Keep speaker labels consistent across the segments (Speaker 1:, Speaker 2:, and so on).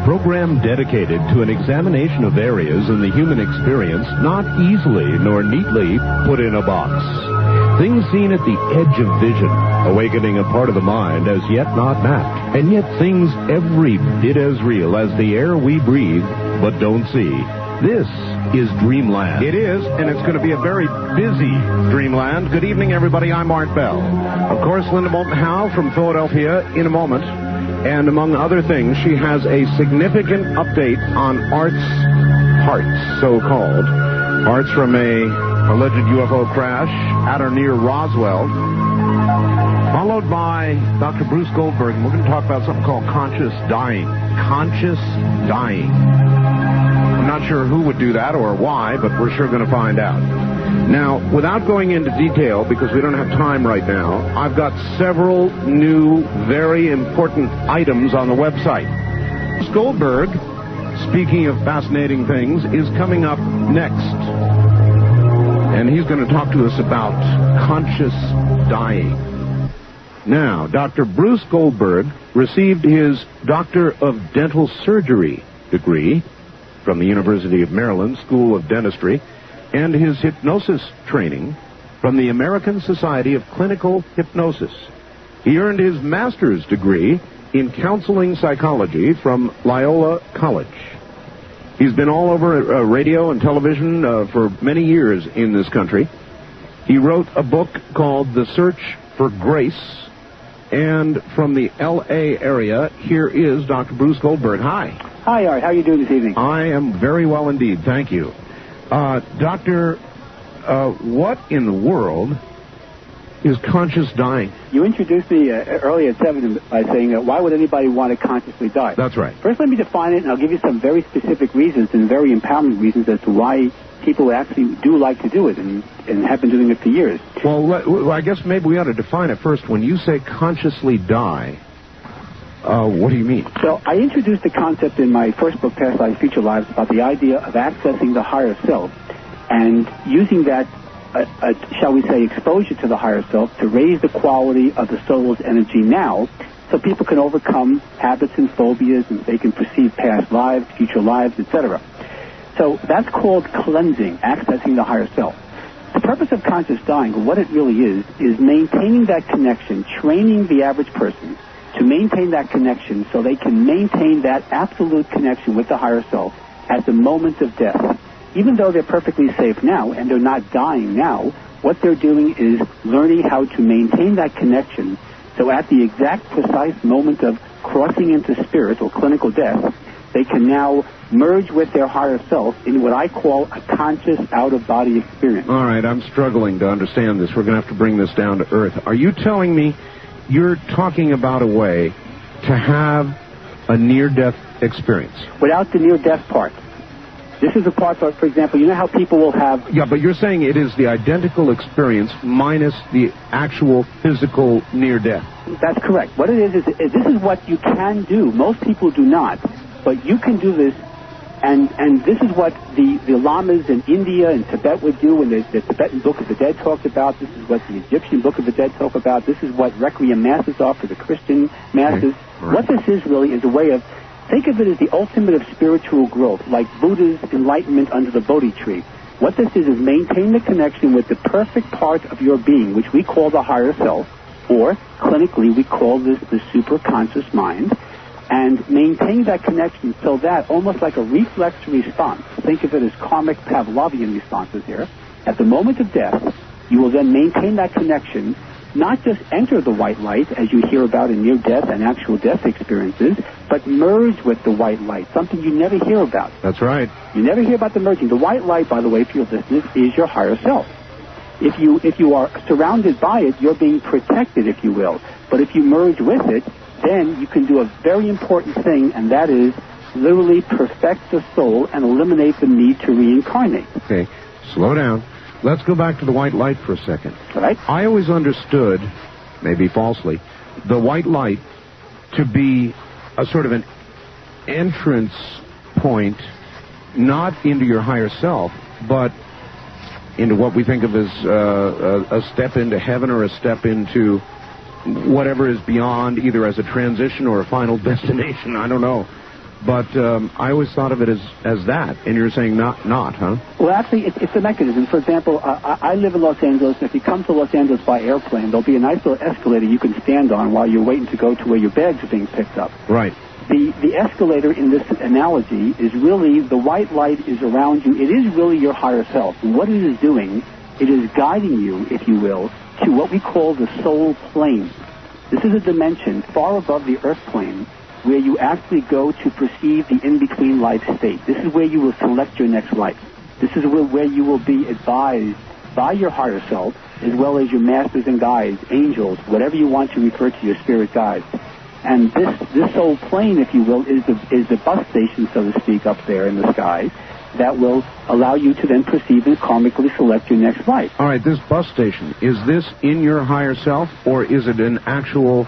Speaker 1: program dedicated to an examination of areas in the human experience not easily nor neatly put in a box. Things seen at the edge of vision, awakening a part of the mind as yet not mapped, and yet things every bit as real as the air we breathe but don't see. This is Dreamland. It is, and it's going to be a very busy Dreamland. Good evening, everybody. I'm Art Bell. Of course, Linda Moulton Howe from Philadelphia in a moment. And among other things, she has a significant update on Art's parts, so-called. Parts from a alleged UFO crash at or near Roswell. Followed by Dr. Bruce Goldberg, and we're going to talk about something called conscious dying. Conscious dying. I'm not sure who would do that or why, but we're sure going to find out. Now, without going into detail, because we don't have time right now, I've got several new, very important items on the website. Bruce Goldberg, speaking of fascinating things, is coming up next. And he's going to talk to us about conscious dying. Now, Dr. Bruce Goldberg received his Doctor of Dental Surgery degree from the University of Maryland School of Dentistry, and his hypnosis training from the American Society of Clinical Hypnosis. He earned his master's degree in counseling psychology from Loyola College. He's been all over radio and television for many years in this country. He wrote a book called The Search for Grace. And from the L.A. area, here is Dr. Bruce Goldberg. Hi.
Speaker 2: Hi, Art. How are you doing this evening?
Speaker 1: I am very well indeed. Thank you. Doctor, what in the world is conscious dying?
Speaker 2: You introduced me earlier at 7 by saying, why would anybody want to consciously die?
Speaker 1: That's right.
Speaker 2: First, let me define it, and I'll give you some very specific reasons and very empowering reasons as to why people actually do like to do it and have been doing it for years.
Speaker 1: Well, I guess maybe we ought to define it first. When you say consciously die, what do you mean?
Speaker 2: So I introduced the concept in my first book, Past Lives, Future Lives, about the idea of accessing the higher self and using that, shall we say, exposure to the higher self to raise the quality of the soul's energy now so people can overcome habits and phobias and they can perceive past lives, future lives, etc. So that's called cleansing, accessing the higher self. The purpose of conscious dying, what it really is maintaining that connection, training the average person to maintain that connection so they can maintain that absolute connection with the higher self at the moment of death. Even though they're perfectly safe now and they're not dying now, what they're doing is learning how to maintain that connection so at the exact precise moment of crossing into spirit or clinical death, they can now merge with their higher self in what I call a conscious out-of-body experience.
Speaker 1: All right, I'm struggling to understand this. We're going to have to bring this down to earth. Are you telling me you're talking about a way to have a near-death experience?
Speaker 2: Without the near-death part. This is the part, for example, you know how people will have...
Speaker 1: Yeah, but you're saying it is the identical experience minus the actual physical near-death.
Speaker 2: That's correct. What it is this is what you can do. Most people do not. But you can do this, and this is what the lamas in India and Tibet would do when the Tibetan Book of the Dead talked about. This is what the Egyptian Book of the Dead talk about. This is what Requiem Masses are for the Christian Masses.
Speaker 1: Okay. Right.
Speaker 2: What this is really is a way of, think of it as the ultimate of spiritual growth, like Buddha's enlightenment under the Bodhi tree. What this is maintain the connection with the perfect part of your being, which we call the higher self, or clinically we call this the superconscious mind, and maintain that connection so that, almost like a reflex response, think of it as karmic Pavlovian responses here, at the moment of death, you will then maintain that connection, not just enter the white light, as you hear about in near-death and actual death experiences, but merge with the white light, something you never hear about.
Speaker 1: That's right.
Speaker 2: You never hear about the merging. The white light, by the way, for your listeners, is your higher self. If you are surrounded by it, you're being protected, if you will. But if you merge with it, then you can do a very important thing, and that is literally perfect the soul and eliminate the need to reincarnate.
Speaker 1: Okay, slow down. Let's go back to the white light for a second.
Speaker 2: All right.
Speaker 1: I always understood, maybe falsely, the white light to be a sort of an entrance point, not into your higher self, but into what we think of as a step into heaven or a step into whatever is beyond, either as a transition or a final destination. I don't know. But I always thought of it as that, and you're saying not, huh?
Speaker 2: Well, actually, it's a mechanism. For example, I live in Los Angeles, and if you come to Los Angeles by airplane, there'll be a nice little escalator you can stand on while you're waiting to go to where your bags are being picked up.
Speaker 1: Right.
Speaker 2: The escalator in this analogy is really, the white light is around you. It is really your higher self. And what it is doing, it is guiding you, if you will, to what we call the soul plane. This is a dimension far above the earth plane where you actually go to perceive the in-between life state. This is where you will select your next life. This is where you will be advised by your higher self, as well as your masters and guides, angels, whatever you want to refer to your spirit guides. And this soul plane, if you will, is the bus station, so to speak, up there in the sky that will allow you to then perceive and karmically select your next life.
Speaker 1: All right, this bus station, is this in your higher self, or is it an actual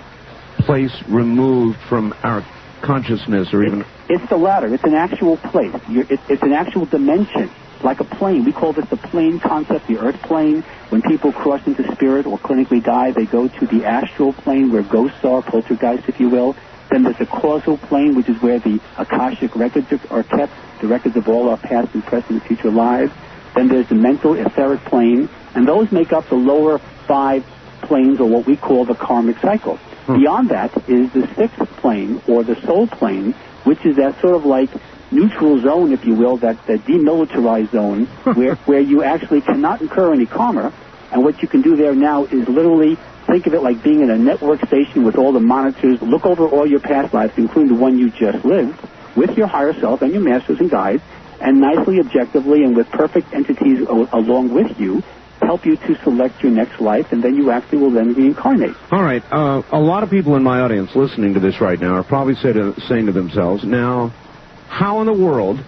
Speaker 1: place removed from our consciousness, or even...
Speaker 2: It's the latter. It's an actual place. It's an actual dimension, like a plane. We call this the plane concept, the earth plane. When people cross into spirit or clinically die, they go to the astral plane where ghosts are, poltergeists, if you will. Then there's a causal plane, which is where the Akashic records are kept, the records of all our past and present and future lives. Then there's the mental etheric plane, and those make up the lower 5 planes, or what we call the karmic cycle. Beyond that is the 6th plane, or the soul plane, which is that sort of like neutral zone, if you will, that demilitarized zone, where you actually cannot incur any karma. And what you can do there now is literally think of it like being in a network station with all the monitors, look over all your past lives, including the one you just lived, with your higher self and your masters and guides, and nicely, objectively, and with perfect entities along with you, help you to select your next life, and then you actually will then reincarnate.
Speaker 1: All right. A lot of people in my audience listening to this right now are probably saying to themselves, now, how in the world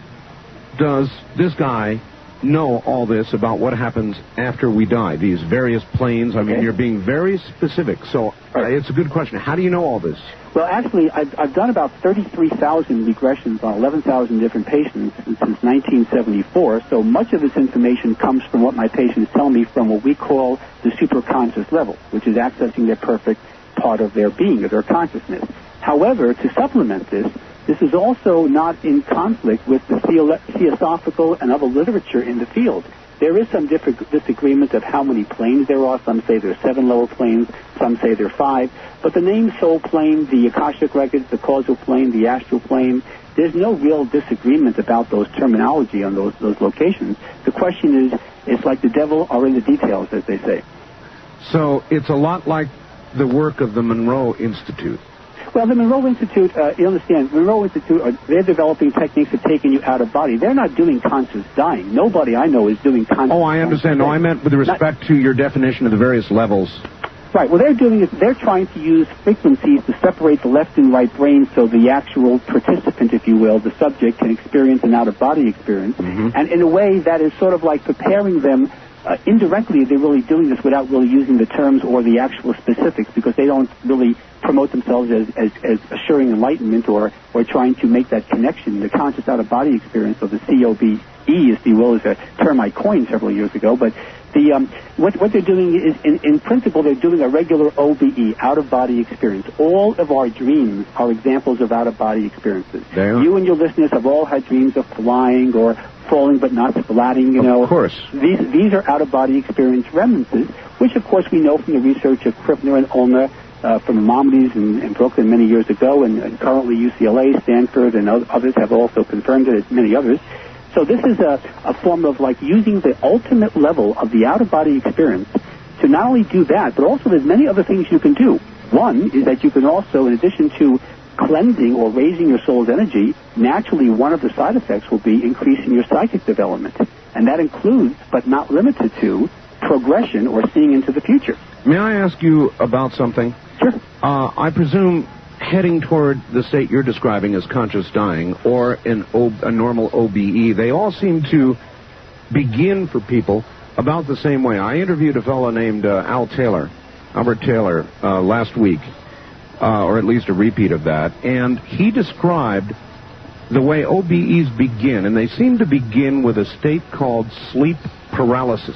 Speaker 1: does this guy know all this about what happens after we die, these various planes? I mean, you're being very specific, so it's a good question. How do you know all this?
Speaker 2: Well, actually, I've done about 33,000 regressions on 11,000 different patients since 1974, so much of this information comes from what my patients tell me from what we call the superconscious level, which is accessing their perfect part of their being, of their consciousness. However, to supplement this is also not in conflict with the theosophical and other literature in the field. There is some disagreement of how many planes there are. Some say there's 7 lower planes, some say there are 5. But the name soul plane, the Akashic records, the causal plane, the astral plane, there's no real disagreement about those terminology on those locations. The question is, it's like the devil are in the details, as they say.
Speaker 1: So it's a lot like the work of the Monroe Institute.
Speaker 2: Well, the Monroe Institute, you understand, Monroe Institute, they're developing techniques of taking you out of body. They're not doing conscious dying. Nobody I know is doing conscious dying.
Speaker 1: Oh, I understand. No, I meant with respect to your definition of the various levels.
Speaker 2: Right. Well, they're trying to use frequencies to separate the left and right brain so the actual participant, if you will, the subject, can experience an out-of-body experience. Mm-hmm. And in a way, that is sort of like preparing them. Indirectly, they're really doing this without really using the terms or the actual specifics, because they don't really promote themselves as assuring enlightenment or trying to make that connection. The conscious out-of-body experience, or the COBE, if you will, is a term I coined several years ago. But what they're doing is, in principle, they're doing a regular OBE, out-of-body experience. All of our dreams are examples of out-of-body experiences. You and your listeners have all had dreams of flying or falling but not splatting, you know.
Speaker 1: Of course.
Speaker 2: These are out-of-body experience remnants, which, of course, we know from the research of Krippner and Ulmer from Maimonides in Brooklyn many years ago, and currently UCLA, Stanford, and others have also confirmed it, as many others. So this is a form of like using the ultimate level of the out-of-body experience to not only do that, but also there's many other things you can do. One is that you can also, in addition to cleansing or raising your soul's energy, naturally one of the side effects will be increasing your psychic development. And that includes, but not limited to, progression or seeing into the future.
Speaker 1: May I ask you about something?
Speaker 2: Sure.
Speaker 1: I presume heading toward the state you're describing as conscious dying or a normal OBE, they all seem to begin for people about the same way. I interviewed a fellow named Albert Taylor, last week. Or at least a repeat of that, and he described the way OBEs begin, and they seem to begin with a state called sleep paralysis.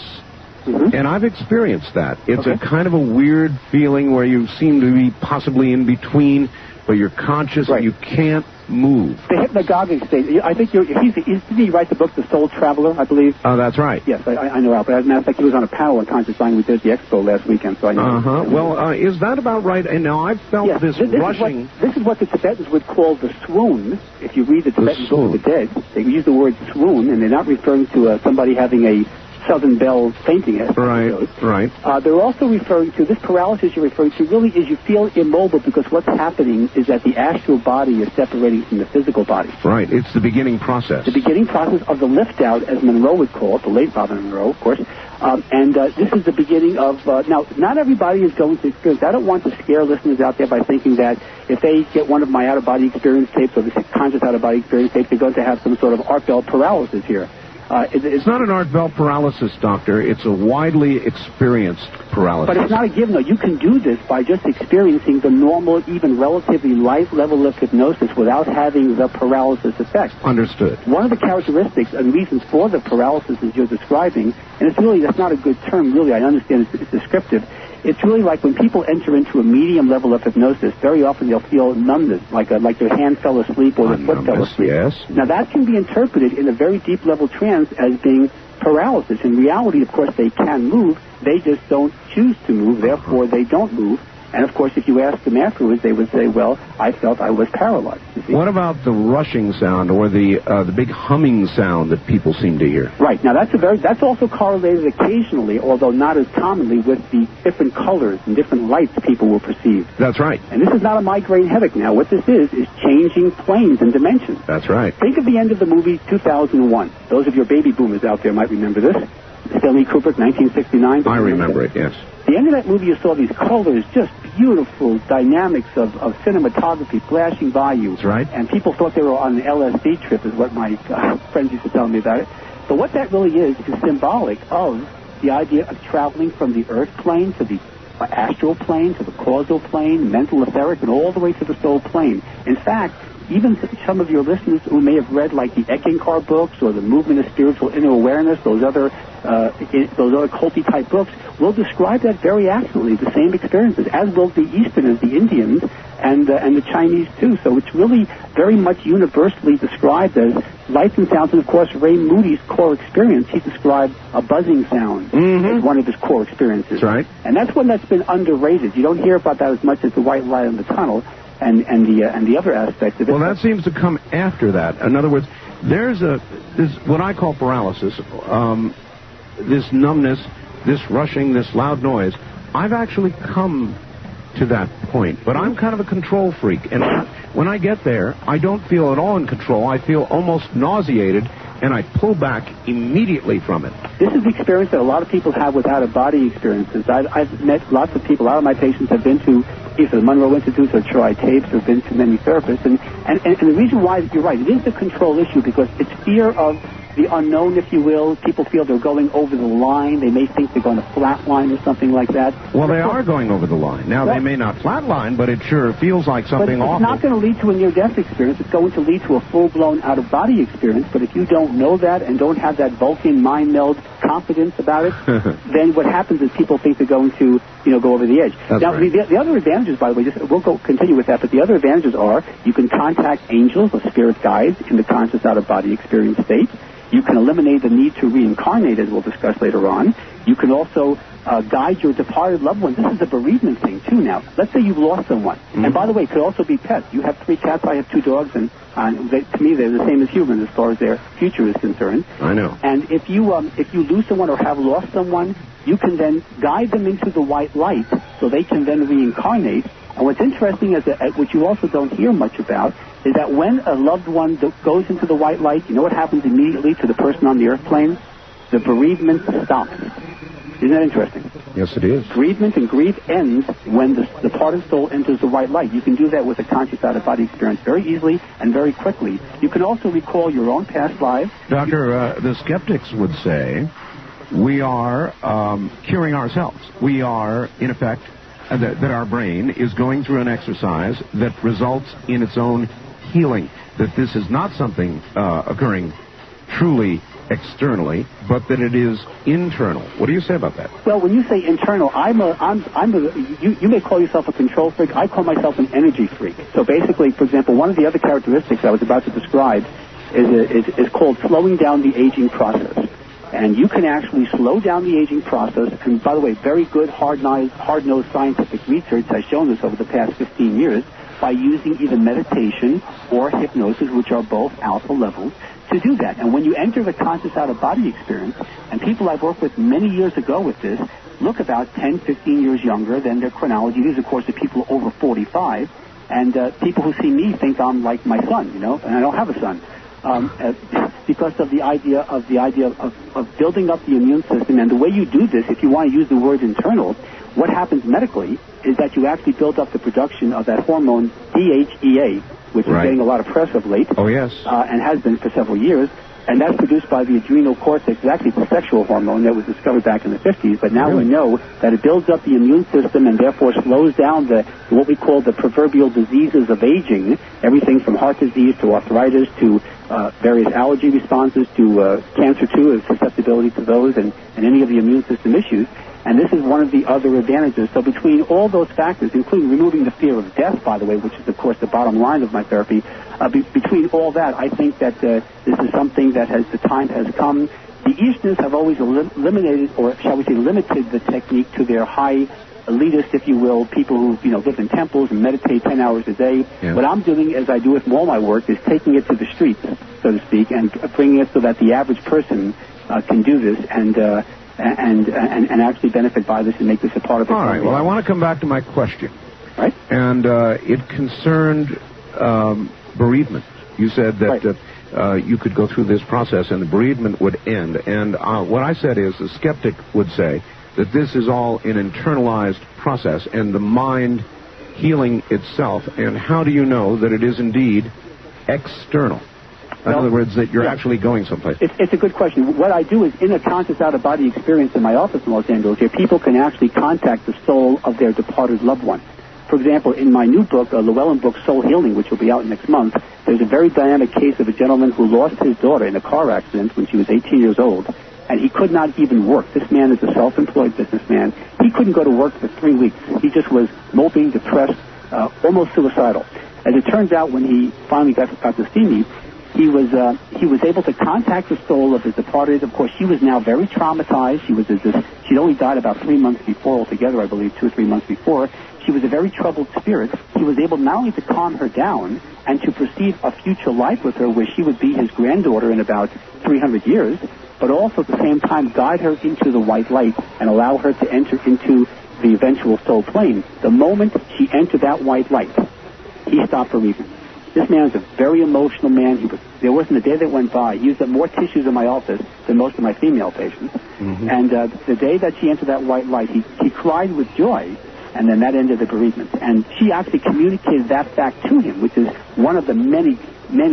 Speaker 1: Mm-hmm. And I've experienced that. It's a kind of a weird feeling where you seem to be possibly in between but you're conscious
Speaker 2: Right.
Speaker 1: and you can't move.
Speaker 2: The hypnagogic state. I think didn't he write the book The Soul Traveler, I believe?
Speaker 1: Oh, that's right.
Speaker 2: Yes, I know Albert. As a matter of fact, he was on a panel on conscious mind we did at the expo last weekend, so I know.
Speaker 1: Uh-huh. Well, is that about right? And now I've felt
Speaker 2: Yes,
Speaker 1: this rushing...
Speaker 2: This is what the Tibetans would call the swoon. If you read the Tibetan Book of the Dead, they use the word swoon, and they're not referring to somebody having a Southern Belle fainting episode.
Speaker 1: Right.
Speaker 2: They're also referring to, this paralysis you're referring to really is you feel immobile because what's happening is that the astral body is separating from the physical body.
Speaker 1: Right. It's the beginning process.
Speaker 2: The beginning process of the lift out, as Monroe would call it, the late Father Monroe, of course. This is the beginning of, now, not everybody is going to experience, I don't want to scare listeners out there by thinking that if they get one of my out-of-body experience tapes or the conscious out-of-body experience tape, they're going to have some sort of Art Bell paralysis here.
Speaker 1: It's not an Art Bell paralysis, Doctor. It's a widely experienced paralysis.
Speaker 2: But it's not a given, though. You can do this by just experiencing the normal, even relatively light level of hypnosis without having the paralysis effect.
Speaker 1: Understood.
Speaker 2: One of the characteristics and reasons for the paralysis as you're describing, and that's not a good term, really. I understand it's descriptive. It's really like when people enter into a medium level of hypnosis, very often they'll feel numbness, like their hand fell asleep or their foot fell asleep.
Speaker 1: Yes.
Speaker 2: Now, that can be interpreted in a very deep level trance as being paralysis. In reality, of course, they can move. They just don't choose to move. Therefore, they don't move. And, of course, if you ask them afterwards, they would say, well, I felt I was paralyzed. You see?
Speaker 1: What about the rushing sound or the big humming sound that people seem to hear?
Speaker 2: Right. Now, that's also correlated occasionally, although not as commonly, with the different colors and different lights people will perceive.
Speaker 1: That's right.
Speaker 2: And this is not a migraine headache now. What this is changing planes and dimensions.
Speaker 1: That's right.
Speaker 2: Think of the end of the movie 2001. Those of your baby boomers out there might remember this. Stanley Kubrick, 1969.
Speaker 1: I remember it, yes.
Speaker 2: The end of that movie, you saw these colors, just beautiful dynamics of cinematography flashing by you.
Speaker 1: That's right.
Speaker 2: And people thought they were on an LSD trip, is what my friends used to tell me about it. But what that really is symbolic of the idea of traveling from the earth plane to the astral plane, to the causal plane, mental etheric, and all the way to the soul plane. In fact, even some of your listeners who may have read like the Eckankar books or the Movement of Spiritual Inner Awareness, those other culty type books, will describe that very accurately, the same experiences, as will the Easterners, the Indians, and the Chinese too. So it's really very much universally described as lights and sounds. And of course, Ray Moody's core experience, he described a buzzing sound as one of his core experiences.
Speaker 1: That's right.
Speaker 2: And that's one that's been underrated. You don't hear about that as much as the white light in the tunnel. And the other aspect of it.
Speaker 1: Well, that seems to come after that. In other words, there's what I call paralysis, this numbness, this rushing, this loud noise. I've actually come to that point, but I'm kind of a control freak, and when I get there, I don't feel at all in control. I feel almost nauseated, and I pull back immediately from it.
Speaker 2: This is the experience that a lot of people have with out-of-body experiences. I've met lots of people. A lot of my patients have been to either the Monroe Institute or tried tapes or been to many therapists. And the reason why, you're right, it is a control issue because it's fear of the unknown, if you will. People feel they're going over the line. They may think they're going to flatline or something like that.
Speaker 1: Well, they are going over the line. Now, they may not flatline, but it sure feels like something awful.
Speaker 2: It's not going to lead to a near-death experience. It's going to lead to a full-blown out-of-body experience. But if you don't know that and don't have that Vulcan mind meld confidence about it, then what happens is people think they're going to, go over the edge.
Speaker 1: That's
Speaker 2: now,
Speaker 1: right.
Speaker 2: the other advantages, by the way, we'll continue with that, but the other advantages are you can contact angels or spirit guides in the conscious out-of-body experience state. You can eliminate the need to reincarnate, as we'll discuss later on. You can also guide your departed loved ones. This is a bereavement thing, too, now. Let's say you've lost someone. Mm-hmm. And by the way, it could also be pets. You have 3 cats, I have 2 dogs, and to me, they're the same as humans as far as their future is concerned.
Speaker 1: I know.
Speaker 2: And if you lose someone or have lost someone, you can then guide them into the white light so they can then reincarnate. And what's interesting, which you also don't hear much about, is that when a loved one goes into the white light, you know what happens immediately to the person on the earth plane? The bereavement stops. Isn't that interesting?
Speaker 1: Yes, it is.
Speaker 2: Bereavement and grief ends when the departed soul enters the white light. You can do that with a conscious out-of-body experience very easily and very quickly. You can also recall your own past lives.
Speaker 1: Doctor, the skeptics would say we are curing ourselves. We are, in effect, that our brain is going through an exercise that results in its own healing, that this is not something occurring truly externally, but that it is internal. What do you say about that?
Speaker 2: Well, when you say internal, you may call yourself a control freak. I call myself an energy freak. So basically, for example, one of the other characteristics I was about to describe is called slowing down the aging process. And you can actually slow down the aging process. And by the way, very good hard-nosed scientific research has shown this over the past 15 years by using either meditation or hypnosis, which are both alpha levels, to do that. And when you enter the conscious out-of-body experience, and people I've worked with many years ago with this look about 10, 15 years younger than their chronology. These, of course, are people over 45. And people who see me think I'm like my son, and I don't have a son. Because of the idea of building up the immune system. And the way you do this, if you want to use the word internal, what happens medically is that you actually build up the production of that hormone DHEA, which is getting a lot of press of late.
Speaker 1: Oh, yes.
Speaker 2: And has been for several years. And that's produced by the adrenal cortex. It's actually the sexual hormone that was discovered back in the 50s. But now we know that it builds up the immune system and therefore slows down what we call the proverbial diseases of aging, everything from heart disease to arthritis to various allergy responses to cancer, too, susceptibility to those and any of the immune system issues. And this is one of the other advantages. So between all those factors, including removing the fear of death, by the way, which is, of course, the bottom line of my therapy, between all that, I think that this is something that the time has come. The Easterners have always eliminated, or shall we say, limited the technique to their high elitist, if you will, people who, live in temples and meditate 10 hours a day. Yeah. What I'm doing, as I do with all my work, is taking it to the streets, so to speak, and bringing it so that the average person can do this and actually benefit by this and make this a part of it.
Speaker 1: All right. Well, I want to come back to my question.
Speaker 2: Right.
Speaker 1: And it concerned bereavement. You said that you could go through this process and the bereavement would end. And what I said is the skeptic would say that this is all an internalized process and the mind healing itself. And how do you know that it is indeed external? In other words, that you're actually going someplace.
Speaker 2: It's a good question. What I do is, in a conscious out-of-body experience in my office in Los Angeles, here, people can actually contact the soul of their departed loved one. For example, in my new book, Llewellyn book, Soul Healing, which will be out next month, there's a very dynamic case of a gentleman who lost his daughter in a car accident when she was 18 years old, and he could not even work. This man is a self-employed businessman. He couldn't go to work for 3 weeks. He just was moping, depressed, almost suicidal. As it turns out, when he finally got to see me, he was able to contact the soul of his departed. Of course, she was now very traumatized. She'd only died about 3 months before altogether, I believe, 2 or 3 months before. She was a very troubled spirit. He was able not only to calm her down and to perceive a future life with her where she would be his granddaughter in about 300 years, but also at the same time guide her into the white light and allow her to enter into the eventual soul plane. The moment she entered that white light, he stopped bereavement. This man is a very emotional man. There wasn't a day that went by. He used up more tissues in my office than most of my female patients. Mm-hmm. And the day that she entered that white light, he cried with joy, and then that ended the bereavement. And she actually communicated that fact to him, which is one of the many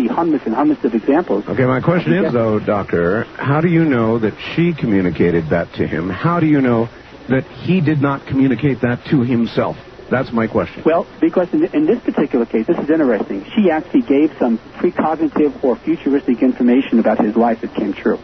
Speaker 2: hundreds and hundreds of examples.
Speaker 1: Okay, my question is, though, Doctor, how do you know that she communicated that to him? How do you know that he did not communicate that to himself? That's my question.
Speaker 2: Well, because in this particular case, this is interesting. She actually gave some precognitive or futuristic information about his life that came true.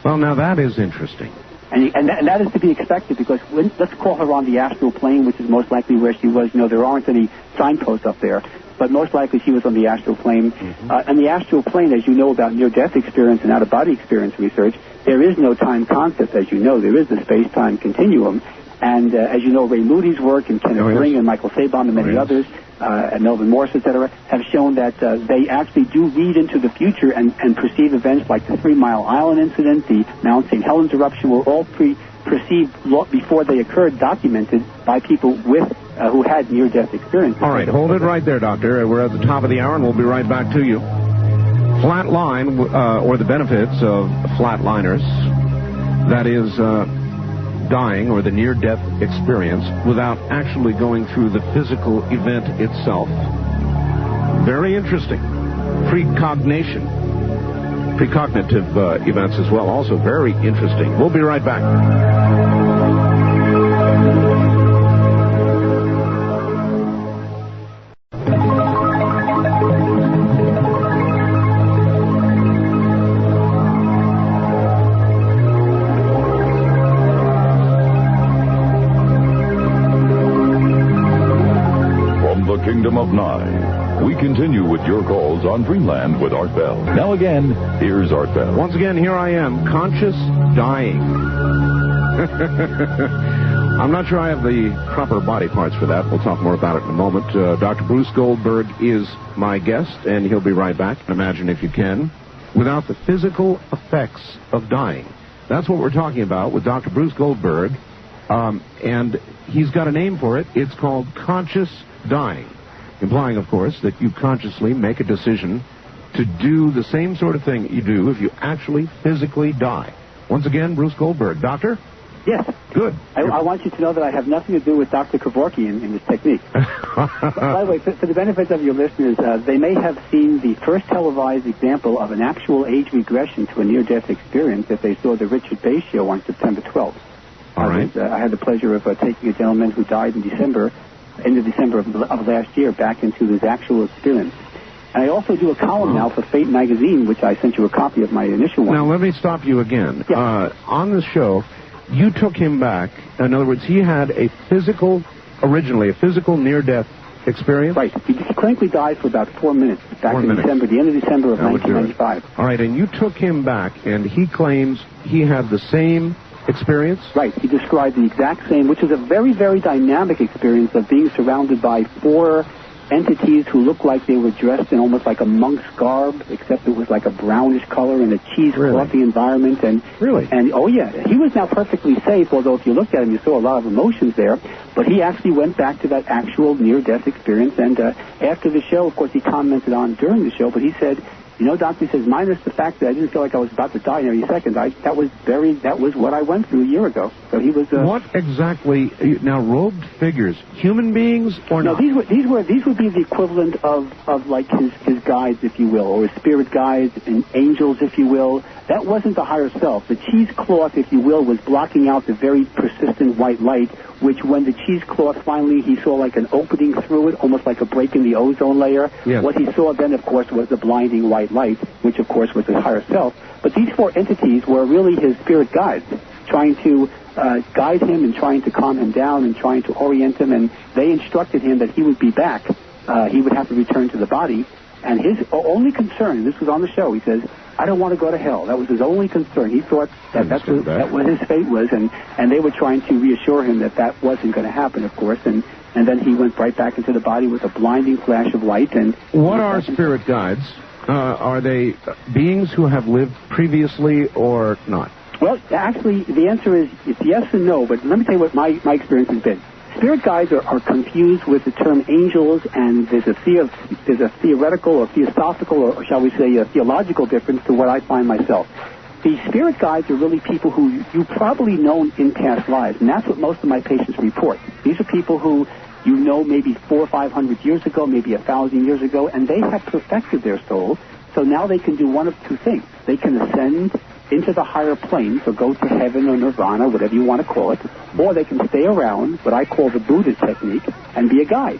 Speaker 1: Well, now that is interesting.
Speaker 2: And that is to be expected because let's call her on the astral plane, which is most likely where she was. There aren't any signposts up there, but most likely she was on the astral plane. Mm-hmm. And the astral plane, as you know about near-death experience and out-of-body experience research, there is no time concept, as you know. There is the space-time continuum. And as you know, Ray Moody's work and Kenneth Ring and Michael Sabon and many others, and Melvin Morse, etc., have shown that they actually do read into the future and perceive events like the 3 Mile Island incident, the Mount St. Helens eruption, were all perceived before they occurred, documented by people who had near-death experience.
Speaker 1: All right, hold it right there, Doctor. We're at the top of the hour, and we'll be right back to you. Flatline, or the benefits of flatliners, that is... dying or the near-death experience without actually going through the physical event itself. Very interesting. Precognitive events as well, also very interesting. We'll be right back.
Speaker 3: rhythm of 9. We continue with your calls on Dreamland with Art Bell. Now again, here's Art Bell.
Speaker 1: Once again, here I am, conscious dying. I'm not sure I have the proper body parts for that. We'll talk more about it in a moment. Dr. Bruce Goldberg is my guest, and he'll be right back. Imagine if you can. Without the physical effects of dying. That's what we're talking about with Dr. Bruce Goldberg. And he's got a name for it. It's called conscious dying. Implying, of course, that you consciously make a decision to do the same sort of thing you do if you actually physically die. Once again, Bruce Goldberg. Doctor?
Speaker 2: Yes.
Speaker 1: Good.
Speaker 2: I want you to know that I have nothing to do with Dr. Kevorkian in this technique. By the way, for the benefit of your listeners, they may have seen the first televised example of an actual age regression to a near-death experience if they saw the Richard Bay show on September 12th.
Speaker 1: All right.
Speaker 2: I had the pleasure of taking a gentleman who died in December of last year back into his actual experience. And I also do a column now for Fate magazine, which I sent you a copy of my initial one.
Speaker 1: Now, let me stop you again.
Speaker 2: Yes.
Speaker 1: On the show, you took him back. In other words, he had originally a physical near-death experience?
Speaker 2: Right. He clinically died for about 4 minutes back in December, the end of December of 1995.
Speaker 1: All right, and you took him back, and he claims he had the same experience?
Speaker 2: Right. He described the exact same, which is a very, very dynamic experience of being surrounded by 4 entities who looked like they were dressed in almost like a monk's garb, except it was like a brownish color in a cheeseclothy environment. And oh yeah, he was now perfectly safe, although if you looked at him, you saw a lot of emotions there. But he actually went back to that actual near-death experience. And after the show, of course, he commented on during the show, but he said, you know, Doctor, he says, minus the fact that I didn't feel like I was about to die in every second, that was what I went through a year ago. So he was...
Speaker 1: what exactly, now, robed figures, human beings or not?
Speaker 2: No, these would be the equivalent of like his guides, if you will, or his spirit guides and angels, if you will. That wasn't the higher self. The cheesecloth, if you will, was blocking out the very persistent white light, which when the cheesecloth finally, he saw like an opening through it, almost like a break in the ozone layer. Yes. What he saw then, of course, was the blinding white light, which, of course, was his higher self. But these 4 entities were really his spirit guides, trying to guide him and trying to calm him down and trying to orient him. And they instructed him that he would be back. He would have to return to the body. And his only concern, and this was on the show, he says, I don't want to go to hell. That was his only concern. He thought that what his fate was, and they were trying to reassure him that wasn't going to happen, of course. And then he went right back into the body with a blinding flash of light. And
Speaker 1: what are spirit guides? Are they beings who have lived previously or not?
Speaker 2: Well, actually, the answer is it's yes and no, but let me tell you what my experience has been. Spirit guides are confused with the term angels, and there's a theoretical or theosophical, or shall we say a theological difference to what I find myself. The spirit guides are really people who you probably known in past lives, and that's what most of my patients report. These are people who you know maybe 400 or 500 years ago, maybe 1,000 years ago, and they have perfected their soul, so now they can do one of 2 things. They can ascend into the higher planes, or go to heaven or nirvana, whatever you want to call it, or they can stay around, what I call the Buddha technique, and be a guide.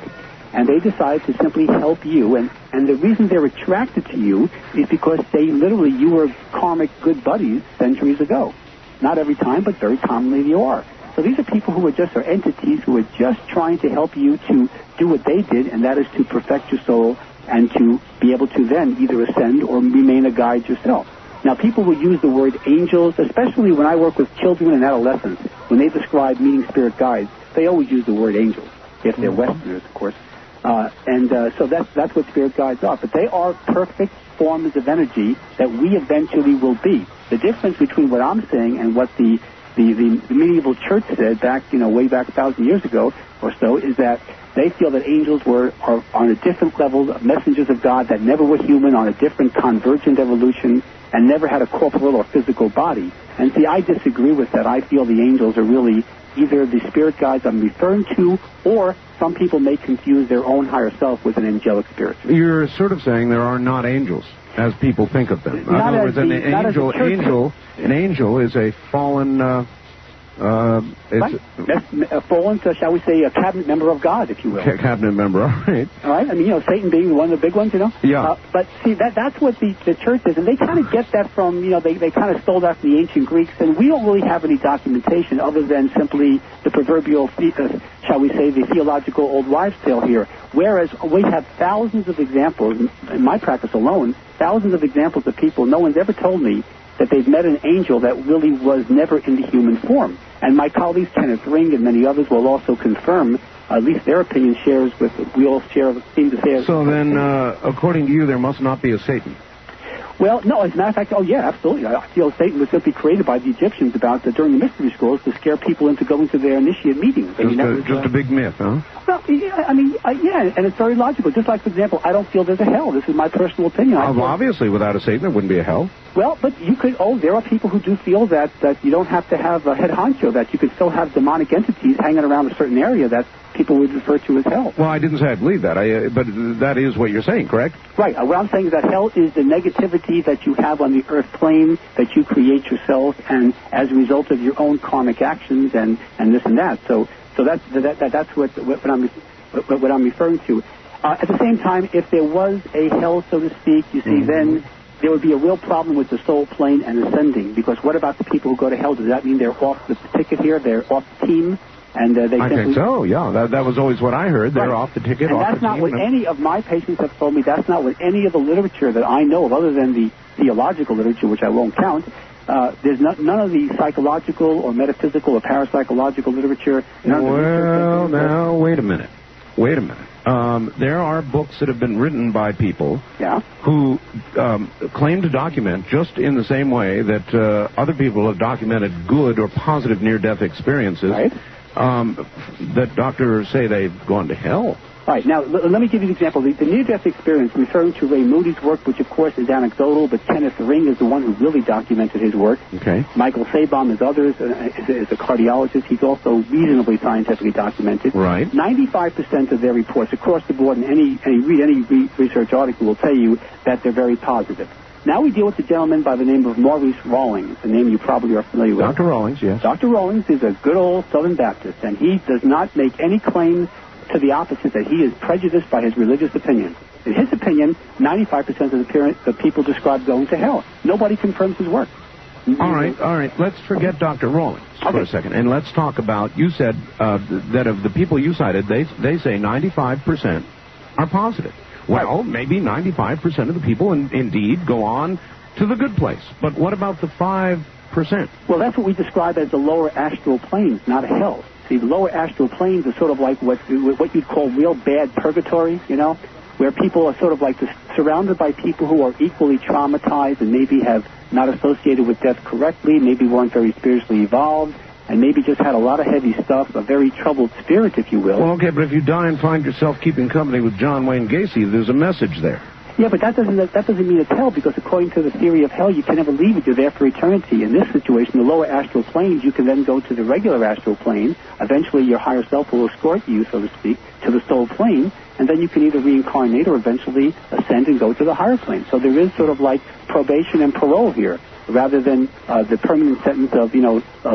Speaker 2: And they decide to simply help you, and the reason they're attracted to you is because you were karmic good buddies centuries ago. Not every time, but very commonly you are. So these are people who are entities who are just trying to help you to do what they did, and that is to perfect your soul and to be able to then either ascend or remain a guide yourself. Now, people will use the word angels, especially when I work with children and adolescents. When they describe meeting spirit guides, they always use the word angels, if they're Westerners, of course. So that's what spirit guides are. But they are perfect forms of energy that we eventually will be. The difference between what I'm saying and what the medieval church said back, way back 1,000 years ago or so, is that they feel that angels are on a different level, messengers of God that never were human, on a different convergent evolution, and never had a corporal or physical body. And see, I disagree with that. I feel the angels are really either the spirit guides I'm referring to, or some people may confuse their own higher self with an angelic spirit.
Speaker 1: You're sort of saying there are not angels, as people think of them. In other words, an angel is a fallen...
Speaker 2: a fallen, shall we say, a cabinet member of God, if you will.
Speaker 1: Cabinet member, all right.
Speaker 2: All right, I mean, Satan being one of the big ones,
Speaker 1: Yeah.
Speaker 2: But see, that's what the church is, and they kind of get that from, they kind of stole that from the ancient Greeks, and we don't really have any documentation other than simply the proverbial, shall shall we say, the theological old wives' tale here. Whereas we have thousands of examples, in my practice alone, thousands of examples of people, no one's ever told me that they've met an angel that really was never in the human form. And my colleagues, Kenneth Ring and many others, will also confirm, at least their opinion shares with, we all share, seem to say.
Speaker 1: So then, according to you, there must not be a Satan.
Speaker 2: Well, no, as a matter of fact, oh yeah, absolutely. I feel Satan was simply created by the Egyptians during the mystery schools to scare people into going to their initiate meetings.
Speaker 1: Just a big myth, huh?
Speaker 2: Well, yeah, and it's very logical. Just like, for example, I don't feel there's a hell. This is my personal opinion.
Speaker 1: Obviously, without a Satan, there wouldn't be a hell.
Speaker 2: Well, but you could, there are people who do feel that you don't have to have a head honcho, that you could still have demonic entities hanging around a certain area that people would refer to as hell.
Speaker 1: Well, I didn't say I believe that, but that is what you're saying, correct?
Speaker 2: Right. What I'm saying is that hell is the negativity that you have on the earth plane that you create yourself, and as a result of your own karmic actions and this and that. So that's what I'm referring to. At the same time, if there was a hell, so to speak, you see, then there would be a real problem with the soul plane and ascending. Because what about the people who go to hell? Does that mean they're off the ticket here? They're off the team? And they
Speaker 1: I think so, yeah. That was always what I heard. They're off the ticket,
Speaker 2: and that's not what any of my patients have told me. That's not what any of the literature that I know of, other than the theological literature, which I won't count. There's none of the psychological or metaphysical or parapsychological literature.
Speaker 1: Well, now, wait a minute. There are books that have been written by people who claim to document, just in the same way that other people have documented good or positive near-death experiences, that doctors say they've gone to hell.
Speaker 2: All right, now, let me give you an example. The near-death experience, referring to Ray Moody's work, which, of course, is anecdotal, but Kenneth Ring is the one who really documented his work.
Speaker 1: Okay.
Speaker 2: Michael Sabom, as others, is a cardiologist. He's also reasonably scientifically documented.
Speaker 1: Right.
Speaker 2: 95% of their reports across the board, and read any research article will tell you that they're very positive. Now we deal with a gentleman by the name of Maurice Rawlings, a name you probably are familiar with.
Speaker 1: Dr. Rawlings, yes.
Speaker 2: Dr. Rawlings is a good old Southern Baptist, and he does not make any claims to the opposite, that he is prejudiced by his religious opinions. In his opinion, 95% of the people describe going to hell. Nobody confirms his work.
Speaker 1: All right. Let's forget Dr. Rawlings for a second, and let's talk about, you said that of the people you cited, they say 95% are positive. Well, maybe 95% of the people indeed go on to the good place. But what about the 5%?
Speaker 2: Well, that's what we describe as the lower astral planes, not a hell. See, the lower astral planes are sort of like what you'd call real bad purgatory, where people are sort of like surrounded by people who are equally traumatized and maybe have not associated with death correctly, maybe weren't very spiritually evolved, and maybe just had a lot of heavy stuff, a very troubled spirit, if you will.
Speaker 1: Well, okay, but if you die and find yourself keeping company with John Wayne Gacy, there's a message there.
Speaker 2: Yeah, but that doesn't mean it's hell, because according to the theory of hell, you can never leave it. You're there for eternity. In this situation, the lower astral planes, you can then go to the regular astral plane. Eventually, your higher self will escort you, so to speak, to the soul plane, and then you can either reincarnate or eventually ascend and go to the higher plane. So there is sort of like probation and parole here, rather than the permanent sentence of,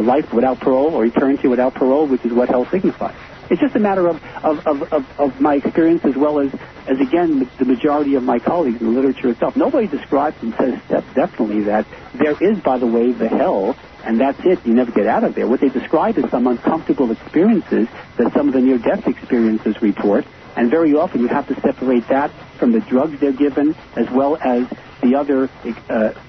Speaker 2: life without parole or eternity without parole, which is what hell signifies. It's just a matter of my experience, as well as again, the majority of my colleagues in the literature itself. Nobody describes and says definitely that there is, by the way, the hell, and that's it. You never get out of there. What they describe is some uncomfortable experiences that some of the near-death experiences report, and very often you have to separate that from the drugs they're given, as well as the other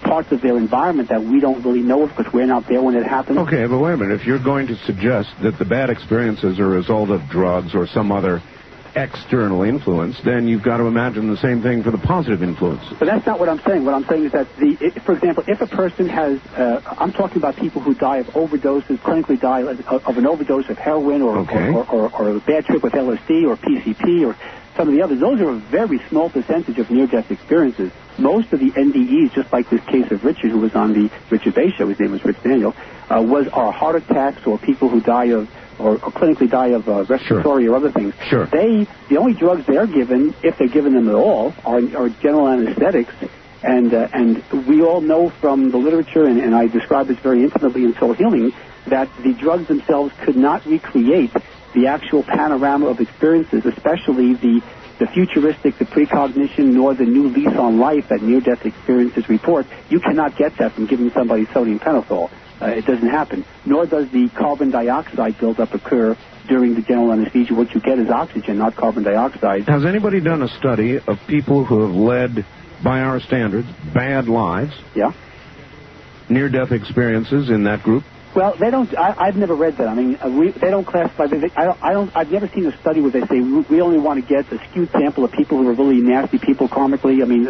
Speaker 2: parts of their environment that we don't really know of because we're not there when it happens.
Speaker 1: Okay, but wait a minute. If you're going to suggest that the bad experiences are a result of drugs or some other external influence, then you've got to imagine the same thing for the positive influence.
Speaker 2: But that's not what I'm saying. What I'm saying is that, for example, if a person has, I'm talking about people who die of overdoses, clinically die of an overdose of heroin or a bad trip with LSD or PCP or some of the others. Those are a very small percentage of near-death experiences. Most of the NDEs, just like this case of Richard, who was on the Richard Bay show, his name was Rich Daniel, are heart attacks or people who die of, or clinically die of respiratory or other things.
Speaker 1: Sure.
Speaker 2: The only drugs they're given, if they're given them at all, are general anesthetics. And we all know from the literature, and I describe this very intimately in Soul Healing, that the drugs themselves could not recreate the actual panorama of experiences, especially the futuristic, the precognition, nor the new lease on life that near-death experiences report. You cannot get that from giving somebody sodium pentothal. it doesn't happen. Nor does the carbon dioxide buildup occur during the general anesthesia. What you get is oxygen, not carbon dioxide.
Speaker 1: Has anybody done a study of people who have led, by our standards, bad lives?
Speaker 2: Yeah.
Speaker 1: Near-death experiences in that group?
Speaker 2: Well, they don't. I've never read that. I mean, they don't classify. I've never seen a study where they say we only want to get a skewed sample of people who are really nasty people karmically. I mean,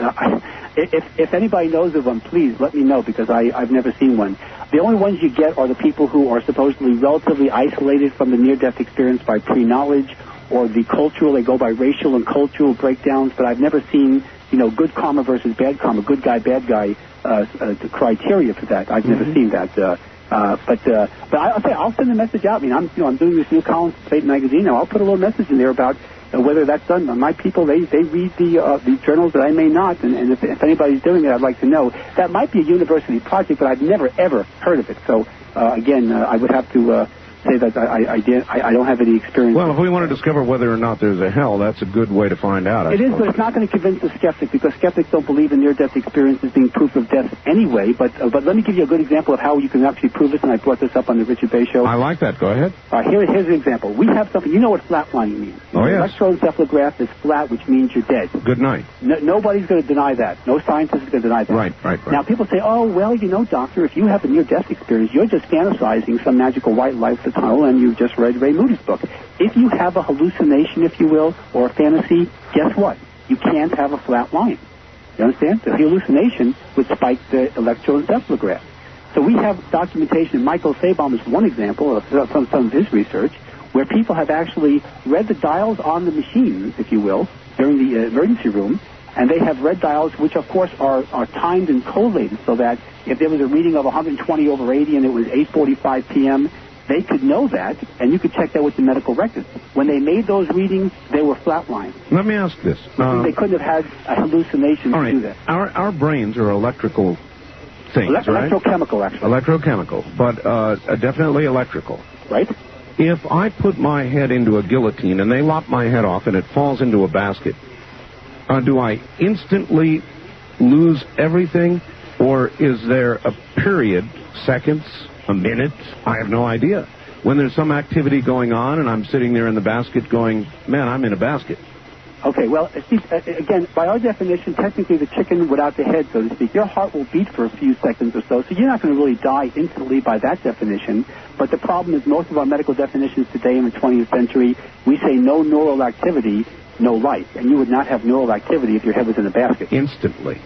Speaker 2: if anybody knows of them, please let me know, because I've never seen one. The only ones you get are the people who are supposedly relatively isolated from the near-death experience by pre-knowledge, or the cultural. They go by racial and cultural breakdowns. But I've never seen, good karma versus bad karma, good guy, bad guy, the criteria for that. I've never seen that. But I'll send a message out. I mean, I'm doing this new column for Fate magazine now. I'll put a little message in there about whether that's done. My people, they read the journals that I may not, and if anybody's doing it, I'd like to know. That might be a university project, but I've never ever heard of it. So again, I would have to say that I don't have any experience.
Speaker 1: Well, if we want to discover whether or not there's a hell, that's a good way to find out.
Speaker 2: It is, but it's not going to convince the skeptic, because skeptics don't believe in near-death experiences being proof of death anyway. But let me give you a good example of how you can actually prove this, and I brought this up on the Richard Bay Show.
Speaker 1: I like that. Go ahead.
Speaker 2: Here's an example. We have something. You know what flatlining means?
Speaker 1: Oh, yes.
Speaker 2: Electroencephalograph is flat, which means you're dead.
Speaker 1: Good night.
Speaker 2: Nobody's going to deny that. No scientist is going to deny that.
Speaker 1: Right.
Speaker 2: Now, people say, oh, well, doctor, if you have a near-death experience, you're just fantasizing some magical white light for tunnel, and you've just read Ray Moody's book. If you have a hallucination, if you will, or a fantasy, guess what? You can't have a flat line. You understand? The hallucination would spike the electroencephalograph. So we have documentation. Michael Sabom is one example of some of his research, where people have actually read the dials on the machines, if you will, during the emergency room, and they have read dials which, of course, are timed and collated, so that if there was a reading of 120/80 and it was 8:45 p.m., they could know that, and you could check that with the medical records. When they made those readings, they were flatlined.
Speaker 1: Let me ask this.
Speaker 2: They couldn't have had a hallucination to do that.
Speaker 1: Our brains are electrical things, right?
Speaker 2: Electrochemical, actually.
Speaker 1: Electrochemical, but definitely electrical.
Speaker 2: Right.
Speaker 1: If I put my head into a guillotine and they lop my head off and it falls into a basket, do I instantly lose everything, or is there a period, seconds, a minute? I have no idea. When there's some activity going on and I'm sitting there in the basket going, man, I'm in a basket.
Speaker 2: Okay, well, again, by our definition, technically the chicken without the head, so to speak, your heart will beat for a few seconds or so you're not going to really die instantly by that definition. But the problem is most of our medical definitions today in the 20th century, we say no neural activity, no life. And you would not have neural activity if your head was in a basket.
Speaker 1: Instantly.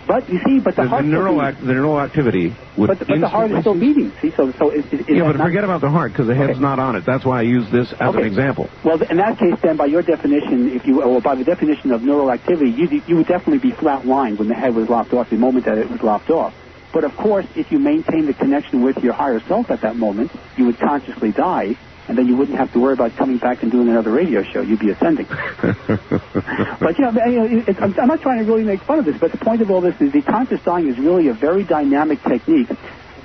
Speaker 2: But you see, the heart
Speaker 1: the neural activity would.
Speaker 2: But the heart is still beating. See, so
Speaker 1: but forget about the heart, because the head's not on it. That's why I use this as an example.
Speaker 2: Well, in that case, then, by your definition, or by the definition of neural activity, you would definitely be flat-lined when the head was lopped off, the moment that it was lopped off. But of course, if you maintain the connection with your higher self at that moment, you would consciously die. And then you wouldn't have to worry about coming back and doing another radio show. You'd be ascending. But, I'm not trying to really make fun of this, but the point of all this is the conscious dying is really a very dynamic technique.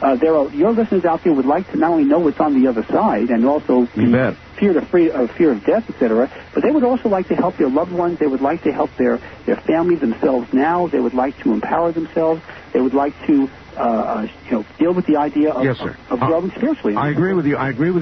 Speaker 2: Your listeners out there would like to not only know what's on the other side and also be fear of death, etc., but they would also like to help their loved ones. They would like to help their family themselves now. They would like to empower themselves. They would like to deal with the idea of growing spiritually.
Speaker 1: I agree with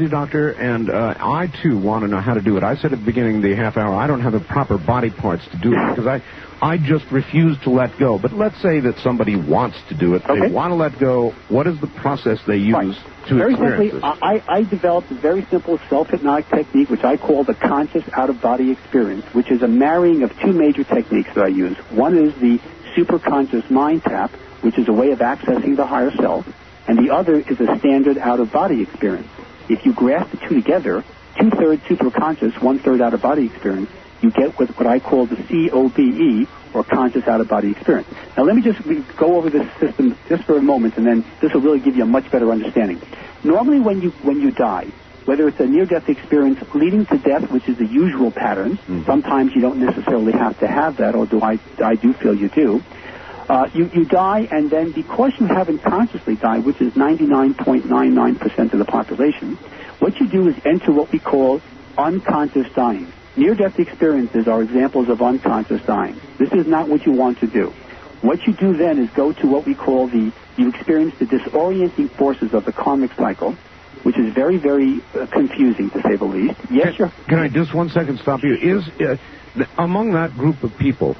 Speaker 1: you, Doctor, and I, too, want to know how to do it. I said at the beginning of the half hour, I don't have the proper body parts to do it, because I just refuse to let go. But let's say that somebody wants to do it. They want to let go. What is the process they use to
Speaker 2: very
Speaker 1: experience
Speaker 2: simply, I developed a very simple self-hypnotic technique, which I call the conscious out-of-body experience, which is a marrying of two major techniques that I use. One is the superconscious mind tap, which is a way of accessing the higher self, and the other is a standard out-of-body experience. If you grasp the two together, 2/3 superconscious, 1/3 out-of-body experience, you get what I call the COBE, or conscious out-of-body experience. Now, let me just go over this system just for a moment, and then this will really give you a much better understanding. Normally, when you die, whether it's a near-death experience leading to death, which is the usual pattern, sometimes you don't necessarily have to have that, although I do feel you do. You die, and then because you haven't consciously died, which is 99.99% of the population, what you do is enter what we call unconscious dying. Near-death experiences are examples of unconscious dying. This is not what you want to do. What you do then is go to what we call the you experience the disorienting forces of the karmic cycle, which is very, very confusing, to say the least. Yes,
Speaker 1: Can I just 1 second stop you? Among that group of people,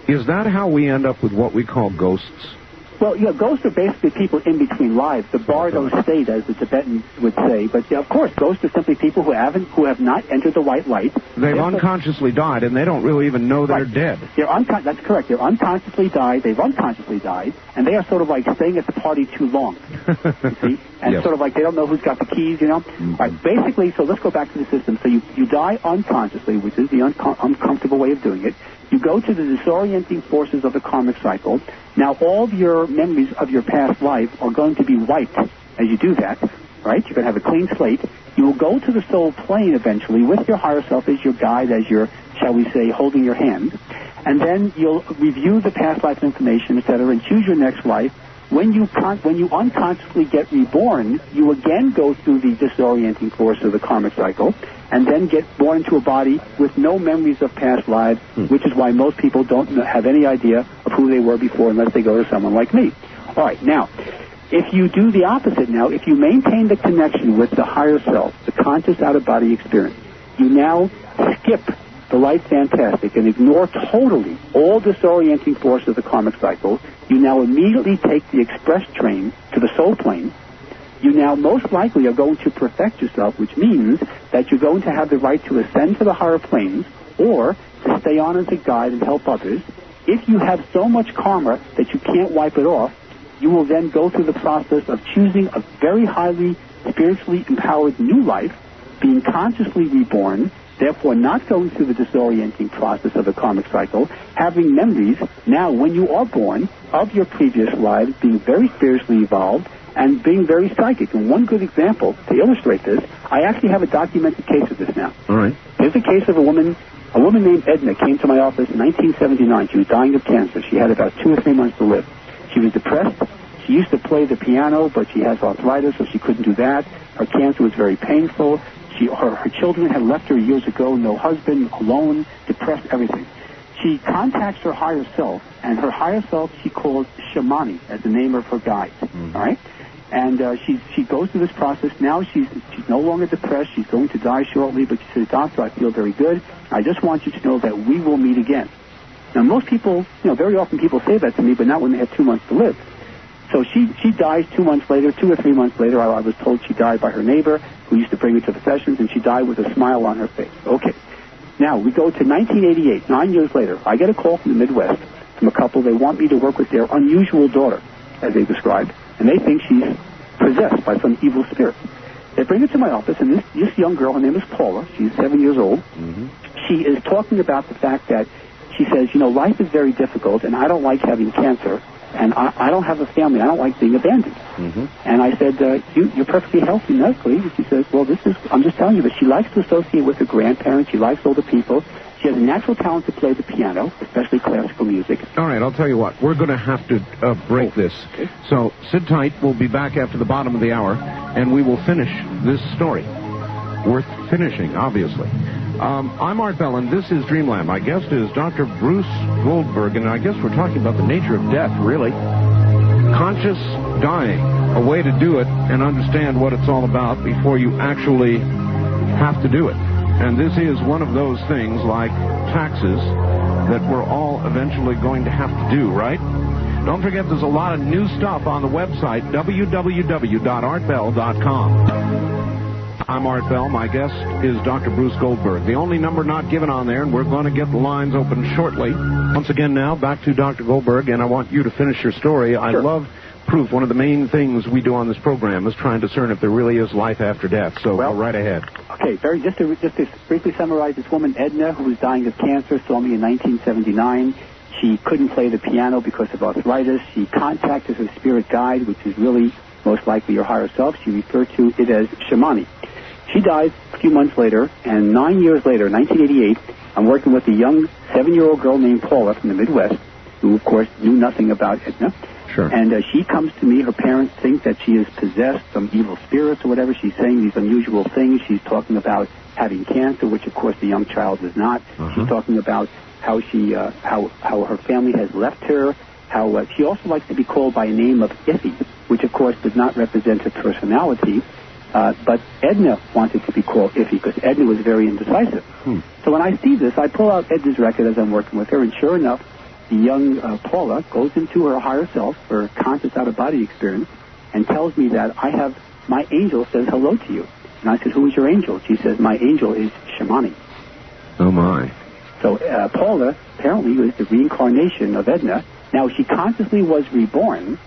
Speaker 1: is that how we end up with what we call ghosts?
Speaker 2: Well, yeah, ghosts are basically people in between lives, the bardo state, as the Tibetans would say. But, yeah, of course, ghosts are simply people who have not entered the white light.
Speaker 1: They've unconsciously died, and they don't really even know they're dead.
Speaker 2: That's correct. They're unconsciously died. They've unconsciously died, and they are sort of like staying at the party too long. You see? And sort of like they don't know who's got the keys, you know? Right. Basically, so let's go back to the system. So you die unconsciously, which is the uncomfortable way of doing it. You go to the disorienting forces of the karmic cycle. Now, all of your memories of your past life are going to be wiped as you do that, right? You're going to have a clean slate. You will go to the soul plane eventually with your higher self as your guide, as your, shall we say, holding your hand. And then you'll review the past life information, etc., and choose your next life. When you unconsciously get reborn, you again go through the disorienting force of the karmic cycle, and then get born into a body with no memories of past lives, which is why most people don't have any idea of who they were before unless they go to someone like me. All right, now, if you do the opposite now, if you maintain the connection with the higher self, the conscious out-of-body experience, you now skip the light fantastic and ignore totally all disorienting force of the karmic cycle. You now immediately take the express train to the soul plane. You now most likely are going to perfect yourself, which means that you're going to have the right to ascend to the higher planes or to stay on as a guide and help others. If you have so much karma that you can't wipe it off, you will then go through the process of choosing a very highly spiritually empowered new life, being consciously reborn, therefore not going through the disorienting process of the karmic cycle, having memories now when you are born of your previous lives, being very spiritually evolved, and being very psychic. And one good example to illustrate this, I actually have a documented case of this now.
Speaker 1: All right.
Speaker 2: Here's a case of a woman named Edna came to my office in 1979. She was dying of cancer. She had about 2 or 3 months to live. She was depressed. She used to play the piano, but she has arthritis, so she couldn't do that. Her cancer was very painful. Her children had left her years ago, no husband, alone, depressed, everything. She contacts her higher self, and her higher self she calls Shamani as the name of her guide. All right? And she goes through this process. Now she's no longer depressed. She's going to die shortly, but she says, "Doctor, I feel very good. I just want you to know that we will meet again." Now, most people, very often people say that to me, but not when they have 2 months to live. So she dies 2 months later, 2 or 3 months later. I was told she died by her neighbor who used to bring her to the sessions, and she died with a smile on her face. Okay. Now, we go to 1988, 9 years later. I get a call from the Midwest from a couple. They want me to work with their unusual daughter, as they described, and they think she's possessed by some evil spirit. They bring her to my office, and this young girl, her name is Paula. She's 7 years old. Mm-hmm. She is talking about the fact that she says, life is very difficult, and I don't like having cancer, and I don't have a family. I don't like being abandoned. Mm-hmm. And I said, you're perfectly healthy medically. And she says, well, I'm just telling you that she likes to associate with her grandparents. She likes older people. She has a natural talent to play the piano, especially classical music.
Speaker 1: All right, I'll tell you what. We're going to have to break this. Okay. So sit tight. We'll be back after the bottom of the hour, and we will finish this story. Worth finishing, obviously. I'm Art Bell, and this is Dreamland. My guest is Dr. Bruce Goldberg, and I guess we're talking about the nature of death, really. Conscious dying, a way to do it and understand what it's all about before you actually have to do it. And this is one of those things like taxes that we're all eventually going to have to do, right? Don't forget there's a lot of new stuff on the website, www.artbell.com. I'm Art Bell. My guest is Dr. Bruce Goldberg. The only number not given on there, and we're going to get the lines open shortly. Once again now, back to Dr. Goldberg, and I want you to finish your story. Sure. I love proof. One of the main things we do on this program is try and discern if there really is life after death. So go right ahead. Okay, just to briefly summarize, this woman, Edna, who was dying of cancer, saw me in 1979. She couldn't play the piano because of arthritis. She contacted her spirit guide, which is really most likely your higher self. She referred to it as Shamani. She died a few months later, and 9 years later, 1988, I'm working with a young 7-year-old girl named Paula from the Midwest, who, of course, knew nothing about Edna. Sure.
Speaker 2: And she comes to me. Her parents think that she is possessed, some evil spirits or whatever. She's saying these unusual things. She's talking about having cancer, which, of course, the young child does not. Uh-huh. She's talking about how how her family has left her, how she also likes to be called by a name of Iffy, which of course does not represent her personality. But Edna wanted to be called Iffy because Edna was very indecisive. So when I see this, I pull out Edna's record as I'm working with her, and sure enough, the young Paula goes into her higher self, her conscious out-of-body experience, and tells me that my angel says hello to you. And I said, who is your angel? She says, my angel is Shamani.
Speaker 1: Oh, my.
Speaker 2: So Paula apparently was the reincarnation of Edna. Now, she consciously was reborn.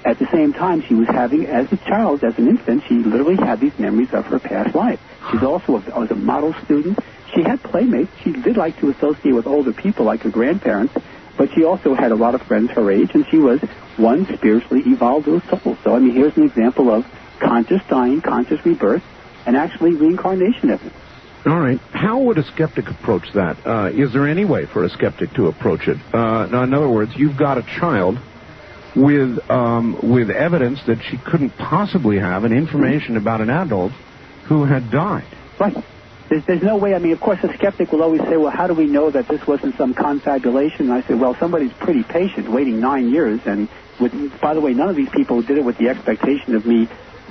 Speaker 2: At the same time, she was having, as a child, as an infant, she literally had these memories of her past life. She's also was a model student. She had playmates. She did like to associate with older people like her grandparents, but she also had a lot of friends her age, and she was one spiritually evolved little soul. So, I mean, here's an example of conscious dying, conscious rebirth, and actually reincarnation evidence.
Speaker 1: All right. How would a skeptic approach that? Is there any way for a skeptic to approach it? Now, in other words, you've got a child with evidence that she couldn't possibly have, and information about an adult who had died.
Speaker 2: Right. There's no way. I mean, of course, a skeptic will always say, well, how do we know that this wasn't some confabulation? And I say, well, somebody's pretty patient, waiting 9 years. And by the way, none of these people did it with the expectation of me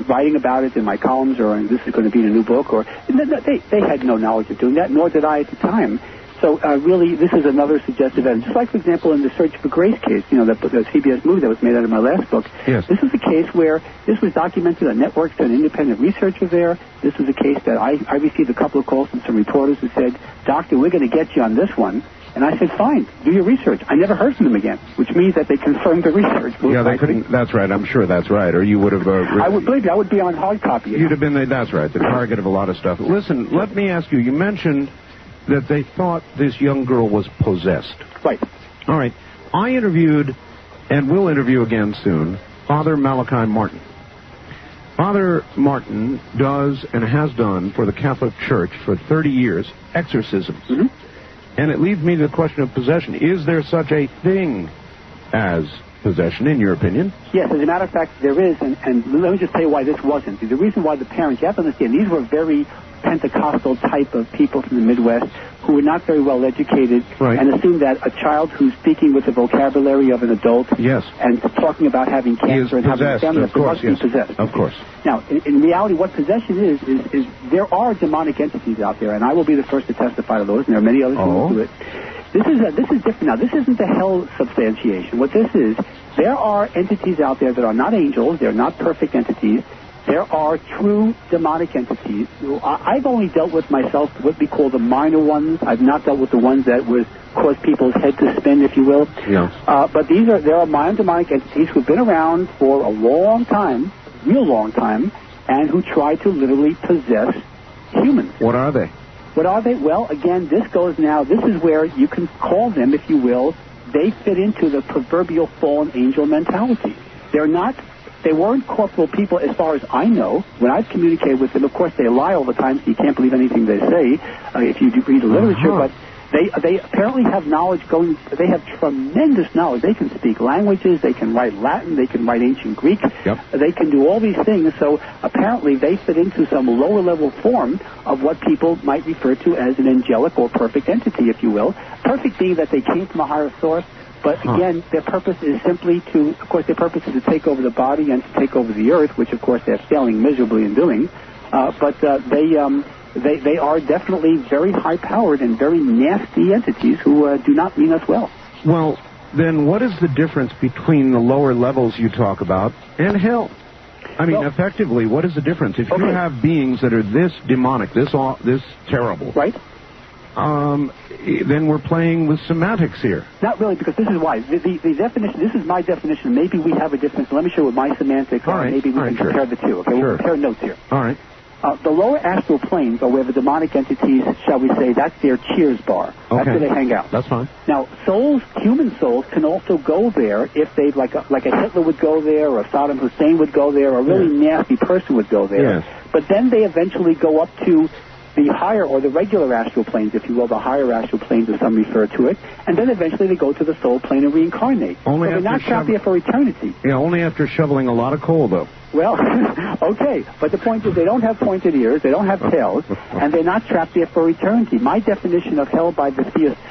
Speaker 2: writing about it in my columns or this is going to be in a new book. Or they had no knowledge of doing that, nor did I at the time. So really, this is another suggestive evidence. Just like, for example, in the Search for Grace case, the CBS movie that was made out of my last book.
Speaker 1: Yes.
Speaker 2: This is a case where this was documented on networks and independent research was there. This was a case that I received a couple of calls from some reporters who said, Doctor, we're going to get you on this one. And I said, fine, do your research. I never heard from them again, which means that they confirmed the research.
Speaker 1: Yeah, they couldn't. That's right. I'm sure that's right. Or you would have.
Speaker 2: I would believe you. I would be on hard copy.
Speaker 1: You'd have been. That's right. The target of a lot of stuff. Listen, let me ask you. You mentioned that they thought this young girl was possessed.
Speaker 2: Right.
Speaker 1: All right. I interviewed, and will interview again soon, Father Malachi Martin. Father Martin does and has done for the Catholic Church for 30 years exorcisms.
Speaker 2: Mm-hmm.
Speaker 1: And it leads me to the question of possession. Is there such a thing as possession, in your opinion?
Speaker 2: Yes, as a matter of fact, there is, and let me just tell you why this wasn't. The reason why the parents, you have to understand, these were very Pentecostal type of people from the Midwest who were not very well educated,
Speaker 1: right,
Speaker 2: and assumed that a child who's speaking with the vocabulary of an adult,
Speaker 1: yes,
Speaker 2: and talking about having cancer and having a family, must be possessed.
Speaker 1: Of course.
Speaker 2: Now, in reality, what possession is there are demonic entities out there, and I will be the first to testify to those, and there are many others who will do it. This is different. Now, this isn't the hell substantiation. What this is, there are entities out there that are not angels. They're not perfect entities. There are true demonic entities. I've only dealt with myself what we call the minor ones. I've not dealt with the ones that would cause people's head to spin, if you will.
Speaker 1: Yeah.
Speaker 2: But there are minor demonic entities who've been around for a long time, real long time, and who try to literally possess humans.
Speaker 1: What are they?
Speaker 2: What are they? Well, again, this is where you can call them, if you will, they fit into the proverbial fallen angel mentality. They weren't corporal people as far as I know. When I've communicated with them, of course, they lie all the time, so you can't believe anything they say if you read the literature, but they apparently have knowledge they have tremendous knowledge. They can speak languages, they can write Latin, they can write ancient Greek, they can do all these things, so apparently they fit into some lower level form of what people might refer to as an angelic or perfect entity, if you will. Perfect being that they came from a higher source. But again, their purpose is simply to take over the body and to take over the earth, which of course they're failing miserably in doing. But they are definitely very high-powered and very nasty entities who do not mean us well.
Speaker 1: Well, then what is the difference between the lower levels you talk about and hell? I mean, effectively, what is the difference? If you have beings that are this demonic, this terrible,
Speaker 2: right?
Speaker 1: Then we're playing with semantics here.
Speaker 2: Not really, because this is why. The definition, this is my definition. Maybe we have a difference. Let me show you what my semantics are. Right. Maybe we can compare the two. Okay, we'll compare notes here.
Speaker 1: All right.
Speaker 2: The lower astral planes are where the demonic entities, shall we say, that's their cheers bar. That's where they hang out.
Speaker 1: That's fine.
Speaker 2: Now, human souls can also go there if they, like a Hitler would go there, or Saddam Hussein would go there, or a really nasty person would go there.
Speaker 1: Yes.
Speaker 2: But then they eventually go up to the higher or the regular astral planes, if you will, the higher astral planes as some refer to it, and then eventually they go to the soul plane and reincarnate. So they're not trapped there for eternity.
Speaker 1: Yeah, only after shoveling a lot of coal, though.
Speaker 2: Well, okay, but the point is they don't have pointed ears, they don't have tails, and they're not trapped there for eternity. My definition of hell by the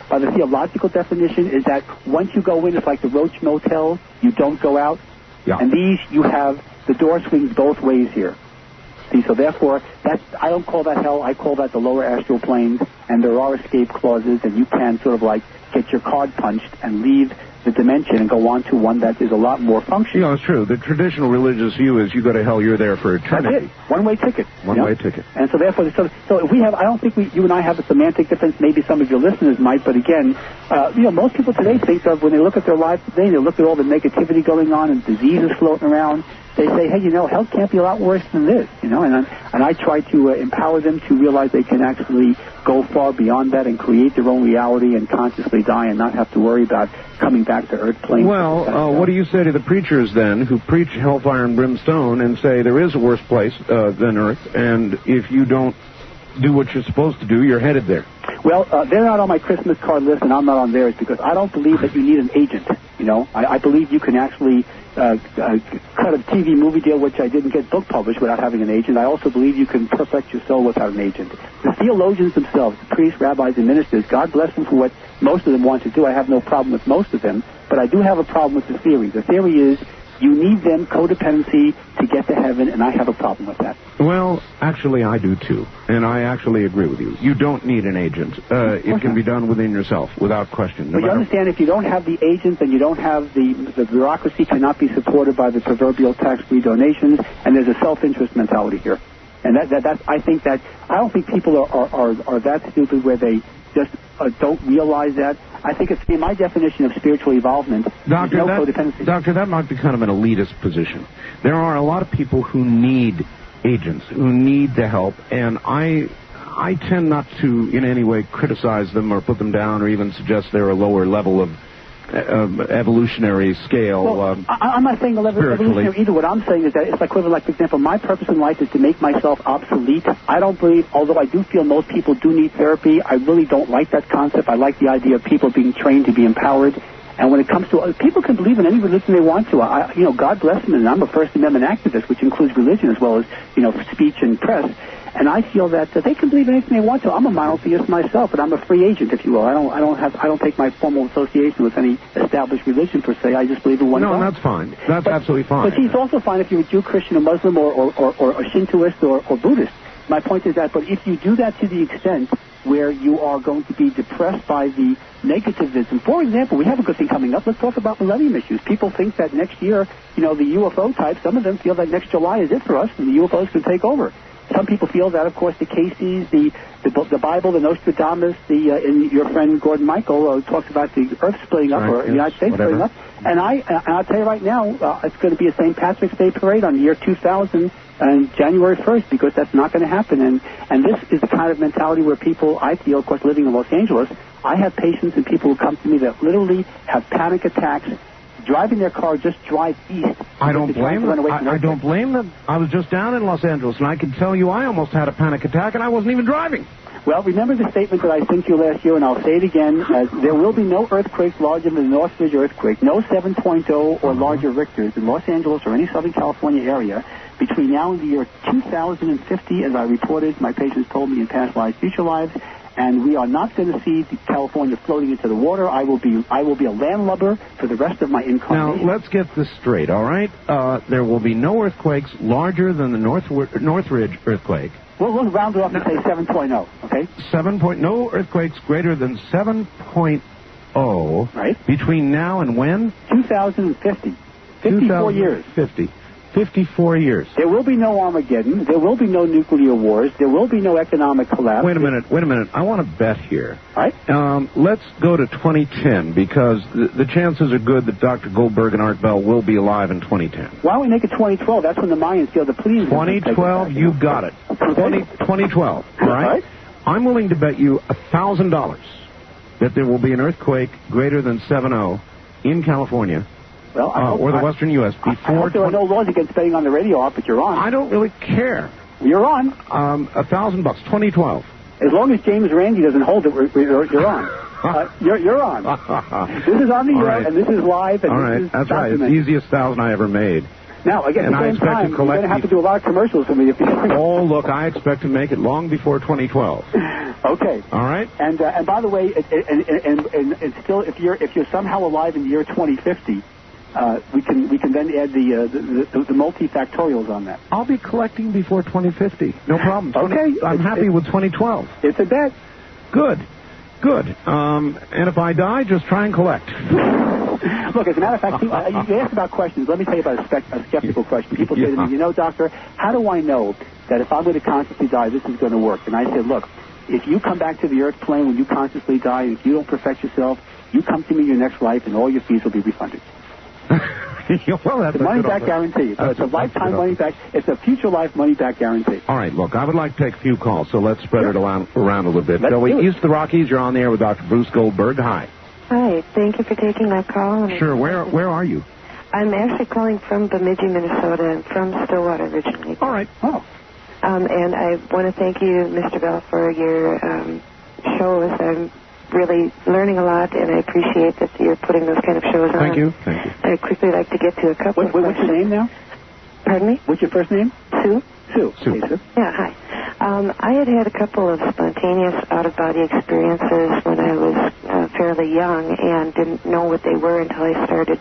Speaker 2: theological definition is that once you go in, it's like the Roach Motel, you don't go out.
Speaker 1: Yeah.
Speaker 2: And these, you have, the door swings both ways here. See, so therefore, I don't call that hell, I call that the lower astral planes, and there are escape clauses, and you can sort of like get your card punched and leave the dimension and go on to one that is a lot more functional.
Speaker 1: Yeah, it's true. The traditional religious view is you go to hell, you're there for eternity.
Speaker 2: That's it. One-way ticket.
Speaker 1: One-way ticket.
Speaker 2: And so therefore, so if we have, I don't think you and I have a semantic difference. Maybe some of your listeners might, but again, most people today think of, when they look at their lives today, they look at all the negativity going on and diseases floating around. They say, hey, hell can't be a lot worse than this, and I try to empower them to realize they can actually go far beyond that and create their own reality and consciously die and not have to worry about coming back to earth plane.
Speaker 1: Well, what do you say to the preachers then who preach hellfire and brimstone and say there is a worse place than earth, and if you don't do what you're supposed to do, you're headed there?
Speaker 2: Well, they're not on my Christmas card list, and I'm not on theirs because I don't believe that you need an agent. I believe you can actually cut a TV movie deal, which I didn't get book published without having an agent. I also believe you can perfect your soul without an agent. The theologians themselves, the priests, rabbis, and ministers, God bless them for what most of them want to do. I have no problem with most of them, but I do have a problem with the theory. The theory is you need them, codependency, to get to heaven, and I have a problem with that.
Speaker 1: Well, actually, I do too, and I actually agree with you. You don't need an agent. It can be done within yourself, without question.
Speaker 2: But you understand, if you don't have the agent, then you don't have the bureaucracy cannot be supported by the proverbial tax-free donations, and there's a self-interest mentality here. And I don't think people are that stupid where they just don't realize that. I think it's, in my definition of spiritual involvement, codependency.
Speaker 1: Doctor, that might be kind of an elitist position. There are a lot of people who need agents, who need the help, and I tend not to in any way criticize them or put them down or even suggest they're a lower level of evolutionary scale.
Speaker 2: Well, I'm not saying evolutionary either. What I'm saying is that it's equivalent. Like, for example, my purpose in life is to make myself obsolete. I don't believe, although I do feel most people do need therapy, I really don't like that concept. I like the idea of people being trained to be empowered. And when it comes to, people can believe in any religion they want to. God bless them, and I'm a First Amendment activist, which includes religion as well as, speech and press. And I feel that they can believe in anything they want to. I'm a monotheist myself, but I'm a free agent, if you will. I don't take my formal association with any established religion per se. I just believe in one God.
Speaker 1: No, that's fine. That's absolutely fine.
Speaker 2: But it's also fine if you're a Jew, Christian, or Muslim, or a Shintoist, or Buddhist. My point is that, but if you do that to the extent where you are going to be depressed by the negativism. For example, we have a good thing coming up. Let's talk about millennium issues. People think that next year, the UFO type, some of them feel that next July is it for us, and the UFOs can take over. Some people feel that, of course, the Casey's, the Bible, the Nostradamus, and your friend Gordon Michael talks about the Earth splitting up, or the United States splitting up. And I'll tell you right now, it's going to be a St. Patrick's Day parade on the year 2000 and January 1st, because that's not going to happen. And this is the kind of mentality where people, I feel, of course, living in Los Angeles, I have patients and people who come to me that literally have panic attacks, driving their car, just drive east.
Speaker 1: I don't blame them. I don't blame them. I was just down in Los Angeles, and I can tell you I almost had a panic attack, and I wasn't even driving.
Speaker 2: Well, remember the statement that I sent you last year, and I'll say it again. There will be no earthquakes larger than the Northridge earthquake, no 7.0 or larger Richters in Los Angeles or any Southern California area between now and the year 2050, as I reported. My patients told me in past lives, future lives. And we are not going to see California floating into the water. I will be a landlubber for the rest of my incarnation.
Speaker 1: Now, let's get this straight, all right? There will be no earthquakes larger than the Northridge earthquake.
Speaker 2: Well, we'll round it up and say 7.0, okay?
Speaker 1: No earthquakes greater than 7.0.
Speaker 2: Right.
Speaker 1: Between now and when?
Speaker 2: 2050. 54 years.
Speaker 1: 54 years.
Speaker 2: There will be no Armageddon. There will be no nuclear wars. There will be no economic collapse.
Speaker 1: Wait a minute. I want to bet here.
Speaker 2: All right.
Speaker 1: Let's go to 2010, because the chances are good that Dr. Goldberg and Art Bell will be alive in 2010.
Speaker 2: Why don't we make it 2012? That's when the Mayans feel the Pleiadians.
Speaker 1: 2012, you got it. 2012, all right? I'm willing to bet you $1,000 that there will be an earthquake greater than 7.0 in California.
Speaker 2: Well,
Speaker 1: or the Western U.S. before.
Speaker 2: There are no laws against betting on the radio, but you're on.
Speaker 1: I don't really care.
Speaker 2: You're on.
Speaker 1: $1,000. 2012.
Speaker 2: As long as James Randi doesn't hold it, you're on. You're on. This is on the air, and this is live, and this is
Speaker 1: That's right. It's the easiest 1,000 I ever made.
Speaker 2: Now, again, at the same time, you're going to have to do a lot of commercials for me.
Speaker 1: Oh, look, I expect to make it long before 2012.
Speaker 2: Okay.
Speaker 1: All right.
Speaker 2: And by the way, and still, if you're somehow alive in the year 2050, we can then add the multifactorials on that.
Speaker 1: I'll be collecting before 2050. No problem.
Speaker 2: Okay.
Speaker 1: I'm happy with 2012.
Speaker 2: It's a bet.
Speaker 1: Good. And if I die, just try and collect.
Speaker 2: Look, as a matter of fact, you asked about questions. Let me tell you about a skeptical question. People say to me, you know, doctor, how do I know that if I'm going to consciously die, this is going to work? And I said, look, if you come back to the earth plane when you consciously die, and if you don't perfect yourself, you come to me in your next life, and all your fees will be refunded.
Speaker 1: Well, that's
Speaker 2: a money-back guarantee. So it's a lifetime money-back. It's a future life money-back guarantee.
Speaker 1: All right, look, I would like to take a few calls, so let's spread it around a little bit.
Speaker 2: Let's
Speaker 1: so
Speaker 2: do it.
Speaker 1: East of the Rockies, you're on the air with Dr. Bruce Goldberg. Hi.
Speaker 4: Hi, thank you for taking my call.
Speaker 1: Sure, where are you?
Speaker 4: I'm actually calling from Bemidji, Minnesota. I'm from Stillwater originally.
Speaker 1: All right.
Speaker 2: Oh.
Speaker 4: And I want to thank you, Mr. Bell, for your shows. I'm really learning a lot, and I appreciate that you're putting those kind of shows on.
Speaker 1: Thank you.
Speaker 4: I'd quickly like to get to a couple of questions.
Speaker 2: What's your name now?
Speaker 4: Pardon me?
Speaker 2: What's your first name?
Speaker 4: Sue.
Speaker 2: Sue.
Speaker 1: Sue.
Speaker 2: Okay, Sue.
Speaker 4: Yeah, hi. I had a couple of spontaneous out-of-body experiences when I was fairly young and didn't know what they were until I started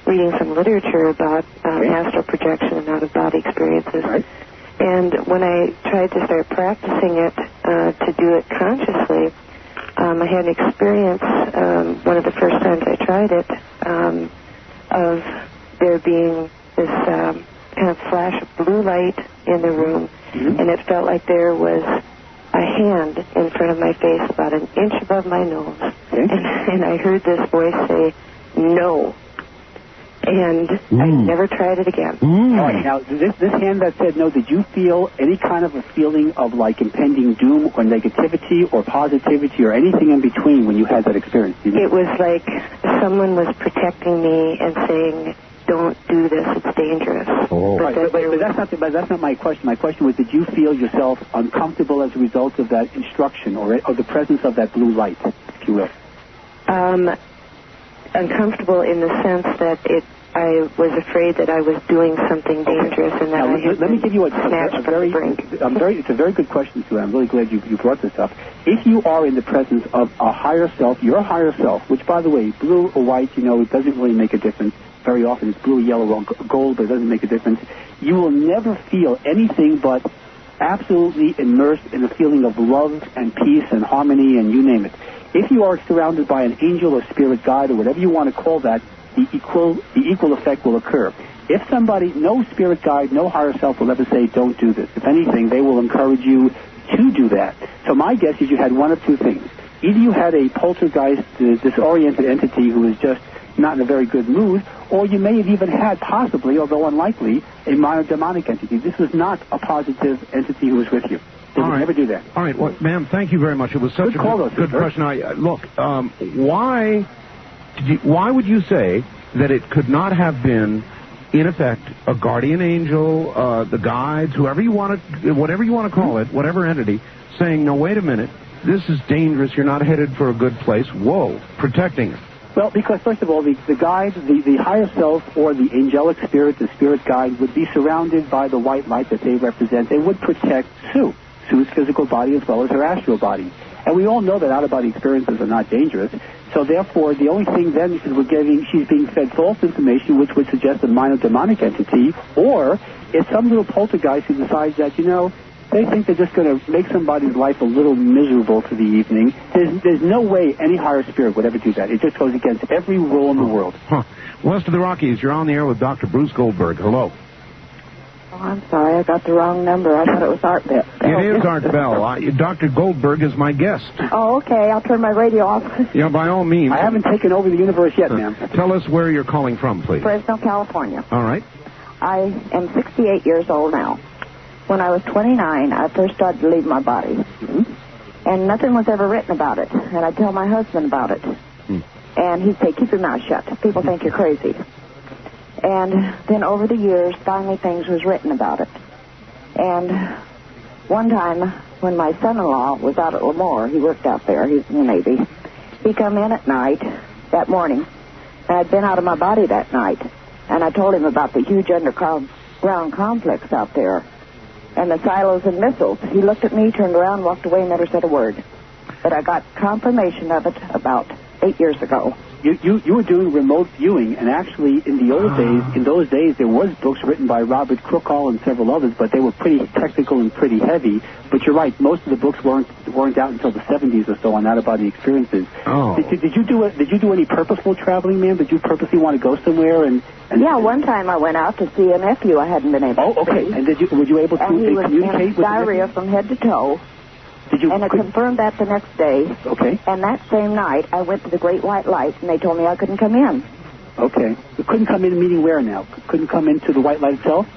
Speaker 4: reading some literature about astral projection and out-of-body experiences.
Speaker 2: Right.
Speaker 4: And when I tried to start practicing it to do it consciously, I had an experience, one of the first times I tried it, of there being this kind of flash of blue light in the room, and it felt like there was a hand in front of my face about an inch above my nose.
Speaker 2: Okay.
Speaker 4: And I heard this voice say, no. And I never tried it again.
Speaker 2: All right, now, this hand that said no, did you feel any kind of a feeling of like impending doom or negativity or positivity or anything in between when you had that experience?
Speaker 4: It was like someone was protecting me and saying, don't do this, it's dangerous.
Speaker 1: Oh.
Speaker 2: But that's not my question. My question was, did you feel yourself uncomfortable as a result of that instruction or the presence of that blue light, if you will?
Speaker 4: Uncomfortable in the sense that I was afraid that I was doing something dangerous and that
Speaker 2: now,
Speaker 4: I had
Speaker 2: let me give you
Speaker 4: it's
Speaker 2: a very good question, Sue. I'm really glad you brought this up. If you are in the presence of a higher self, your higher self, which, by the way, blue or white, it doesn't really make a difference. Very often it's blue, yellow, or gold, but it doesn't make a difference. You will never feel anything but absolutely immersed in a feeling of love and peace and harmony and you name it. If you are surrounded by an angel or spirit guide or whatever you want to call that, the equal effect will occur. If somebody, no spirit guide, no higher self will ever say, don't do this. If anything, they will encourage you to do that. So my guess is you had one of two things. Either you had a poltergeist, disoriented entity who was just not in a very good mood, or you may have even had, possibly, although unlikely, a minor demonic entity. This was not a positive entity who was with you. They would never do that.
Speaker 1: All right, well, ma'am, thank you very much. It was such a good question. Look, why would you say that it could not have been, in effect, a guardian angel, the guides, whatever you want to call it, whatever entity, saying, no, wait a minute, this is dangerous, you're not headed for a good place, whoa, protecting it?
Speaker 2: Well, because, first of all, the guide, the higher self or the angelic spirit, the spirit guide, would be surrounded by the white light that they represent. They would protect Sue's physical body as well as her astral body. And we all know that out-of-body experiences are not dangerous. So, therefore, the only thing then is she's being fed false information, which would suggest a minor demonic entity, or it's some little poltergeist who decides that, they think they're just going to make somebody's life a little miserable for the evening. There's no way any higher spirit would ever do that. It just goes against every rule in the world.
Speaker 1: West of the Rockies, you're on the air with Dr. Bruce Goldberg. Hello.
Speaker 5: Oh, I'm sorry. I got the wrong number. I thought it was Art Bell.
Speaker 1: It is Art Bell. Dr. Goldberg is my guest.
Speaker 5: Oh, okay. I'll turn my radio off.
Speaker 1: Yeah, by all means.
Speaker 2: I haven't taken over the universe yet, ma'am.
Speaker 1: Tell us where you're calling from, please.
Speaker 5: Fresno, California.
Speaker 1: All right.
Speaker 5: I am 68 years old now. When I was 29, I first started to leave my body. Mm-hmm. And nothing was ever written about it. And I'd tell my husband about it. And he'd say, keep your mouth shut. People think you're crazy. And then over the years, finally things was written about it. And one time, when my son-in-law was out at Lemoore. He worked out there. He's in the Navy. He come in at night that morning, and I'd been out of my body that night. And I told him about the huge underground complex out there and the silos and missiles. He looked at me, turned around, walked away, and never said a word. But I got confirmation of it about 8 years ago.
Speaker 2: You were doing remote viewing, and actually in those days, there was books written by Robert Crookall and several others, but they were pretty technical and pretty heavy. But you're right, most of the books weren't out until the 70s or so on out-of-body experiences.
Speaker 1: Oh.
Speaker 2: Did you do any purposeful traveling, ma'am? Did you purposely want to go somewhere?
Speaker 5: Yeah, one time I went out to see a nephew I hadn't been able to see.
Speaker 2: And were you able to communicate with
Speaker 5: diarrhea from head to toe? And I confirmed that the next day.
Speaker 2: Okay.
Speaker 5: And that same night, I went to the Great White Light, and they told me I couldn't come in.
Speaker 2: Okay. You couldn't come in, meaning where now? Couldn't come into the White Light itself?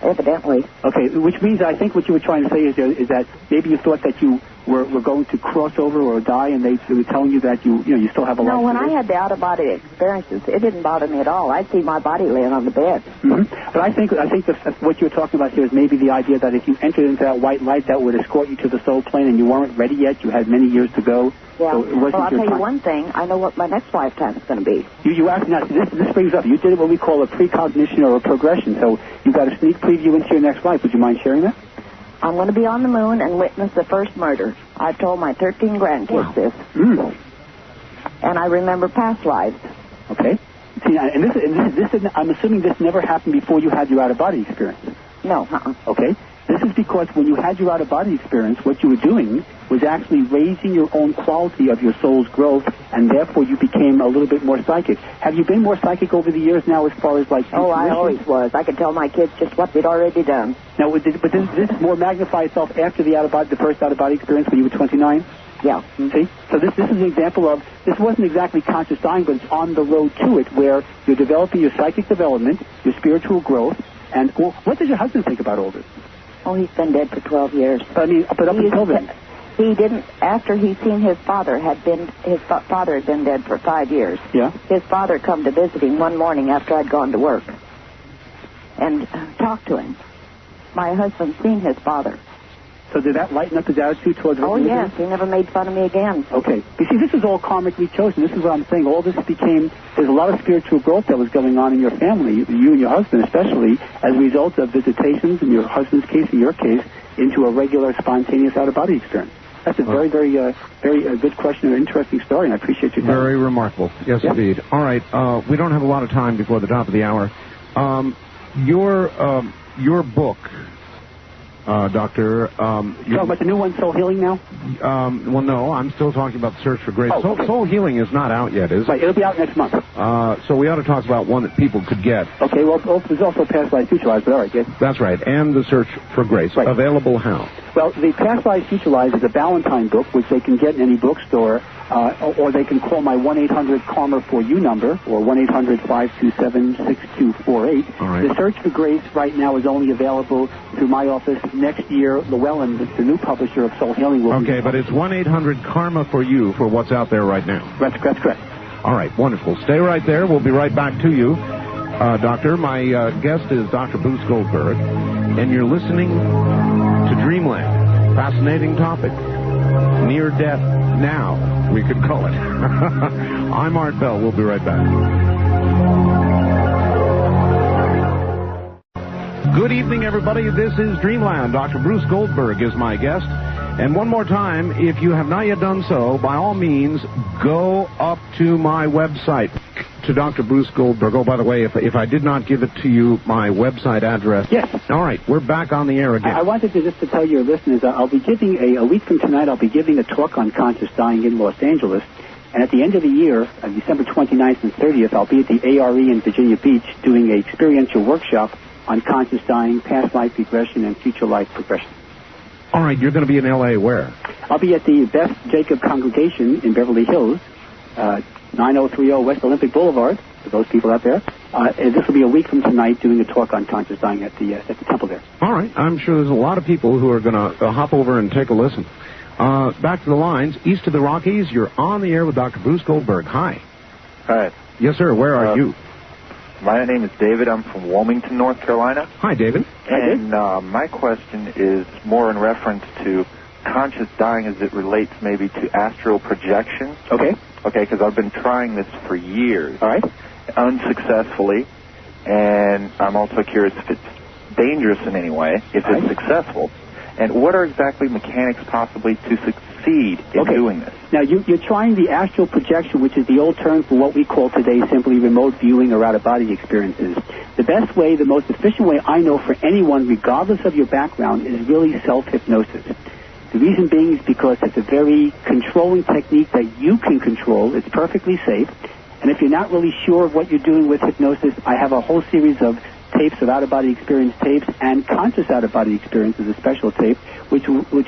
Speaker 5: Evidently.
Speaker 2: Okay, which means I think what you were trying to say is that maybe you thought that you were going to cross over or die, and they were telling you that you still have a life.
Speaker 5: No, when I had the out-of-body experiences, it didn't bother me at all. I'd see my body laying on the bed.
Speaker 2: Mm-hmm. But I think what you're talking about here is maybe the idea that if you entered into that white light, that would escort you to the soul plane, and you weren't ready yet. You had many years to go.
Speaker 5: Yeah.
Speaker 2: So it wasn't
Speaker 5: I'll
Speaker 2: your
Speaker 5: tell
Speaker 2: time.
Speaker 5: you one thing. I know what my next lifetime is going to be.
Speaker 2: You asked now. This brings up. You did what we call a precognition or a progression. So you got a sneak preview into your next life. Would you mind sharing that?
Speaker 5: I'm going to be on the moon and witness the first murder. I've told my 13 grandkids this.
Speaker 2: Mm.
Speaker 5: And I remember past lives.
Speaker 2: Okay. See, and this I'm assuming this never happened before you had your out-of-body experience.
Speaker 5: No.
Speaker 2: Okay. This is because when you had your out-of-body experience, what you were doing was actually raising your own quality of your soul's growth, and therefore you became a little bit more psychic. Have you been more psychic over the years now as far as, like...
Speaker 5: Oh, I always was. I could tell my kids just what they'd already done.
Speaker 2: Now, but did this more magnify itself after the first out-of-body experience when you were 29?
Speaker 5: Yeah.
Speaker 2: See? So this is an example of... This wasn't exactly conscious dying, but it's on the road to it, where you're developing your psychic development, your spiritual growth, and... Well, what does your husband think about all this?
Speaker 5: Oh, he's been dead for 12 years.
Speaker 2: But up until then...
Speaker 5: He didn't, after he seen his father had been dead for 5 years.
Speaker 2: Yeah.
Speaker 5: His father come to visit him one morning after I'd gone to work and talked to him. My husband seen his father.
Speaker 2: So did that lighten up his attitude towards...
Speaker 5: Oh, yes. He never made fun of me again.
Speaker 2: Okay. You see, this is all karmically chosen. This is what I'm saying. All this became... There's a lot of spiritual growth that was going on in your family, you and your husband especially, as a result of visitations, in your husband's case, in your case, into a regular, spontaneous out-of-body experience. That's a very, very good question, an interesting story, and I appreciate your time.
Speaker 1: Very remarkable. Yes, indeed. All right. We don't have a lot of time before the top of the hour. Your book, Doctor...
Speaker 2: You're talking about the new one, Soul Healing, now?
Speaker 1: Well, no. I'm still talking about the Search for Grace.
Speaker 2: Oh, okay.
Speaker 1: Soul Healing is not out yet, is it?
Speaker 2: Right. It'll be out next month.
Speaker 1: So we ought to talk about one that people could get.
Speaker 2: Okay. Well, there's also Past Life, Future Lives, but all right, yes.
Speaker 1: That's right. And the Search for Grace.
Speaker 2: Right.
Speaker 1: Available how? Well,
Speaker 2: the Past Life, Future Lives is a Valentine book, which they can get in any bookstore, or they can call my 1-800-KARMA-4U number, or 1-800-527-6248.
Speaker 1: All right.
Speaker 2: The Search for Grace right now is only available through my office. Next year, Llewellyn, the new publisher of Soul Healing, will be...
Speaker 1: Okay, but it's 1-800-KARMA-4U for what's out there right now.
Speaker 2: That's correct.
Speaker 1: All right, wonderful. Stay right there. We'll be right back to you. Doctor, my guest is Dr. Bruce Goldberg, and you're listening to Dreamland. Fascinating topic. Near death now, we could call it. I'm Art Bell. We'll be right back. Good evening, everybody. This is Dreamland. Dr. Bruce Goldberg is my guest. And one more time, if you have not yet done so, by all means, go up to my website, to Dr. Bruce Goldberg. Oh, by the way, if I did not give it to you, my website address.
Speaker 2: Yes.
Speaker 1: All right, we're back on the air again.
Speaker 2: I wanted to just to tell your listeners, I'll be giving a week from tonight, I'll be giving a talk on conscious dying in Los Angeles. And at the end of the year, December 29th and 30th, I'll be at the ARE in Virginia Beach doing an experiential workshop on conscious dying, past life regression, and future life progression.
Speaker 1: All right, you're going to be in L.A. where?
Speaker 2: I'll be at the Beth Jacob Congregation in Beverly Hills, 9030 West Olympic Boulevard, for those people out there. And this will be a week from tonight doing a talk on conscious dying at the temple there.
Speaker 1: All right, I'm sure there's a lot of people who are going to hop over and take a listen. Back to the lines. East of the Rockies, you're on the air with Dr. Bruce Goldberg. Hi.
Speaker 6: Hi.
Speaker 1: Yes, sir. Where are you?
Speaker 6: My name is David. I'm from Wilmington, North Carolina.
Speaker 1: Hi, David.
Speaker 6: And my question is more in reference to conscious dying as it relates maybe to astral projection.
Speaker 2: Okay.
Speaker 6: Okay, because I've been trying this for years.
Speaker 2: All right.
Speaker 6: Unsuccessfully. And I'm also curious if it's dangerous in any way, if it's successful. And what are exactly mechanics possibly to succeed in doing this?
Speaker 2: Now, you're trying the astral projection, which is the old term for what we call today simply remote viewing or out-of-body experiences. The best way, the most efficient way I know for anyone, regardless of your background, is really self-hypnosis. The reason being is because it's a very controlling technique that you can control. It's perfectly safe. And if you're not really sure of what you're doing with hypnosis, I have a whole series of tapes of out-of-body experience tapes and conscious out-of-body experiences, a special tape, which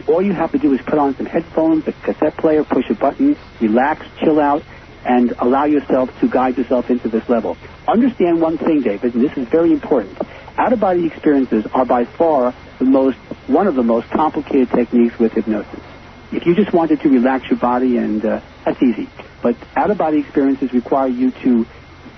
Speaker 2: all you have to do is put on some headphones, a cassette player, push a button, relax, chill out, and allow yourself to guide yourself into this level. Understand one thing, David, and this is very important. Out-of-body experiences are by far one of the most complicated techniques with hypnosis. If you just wanted to relax your body, and that's easy. But out-of-body experiences require you to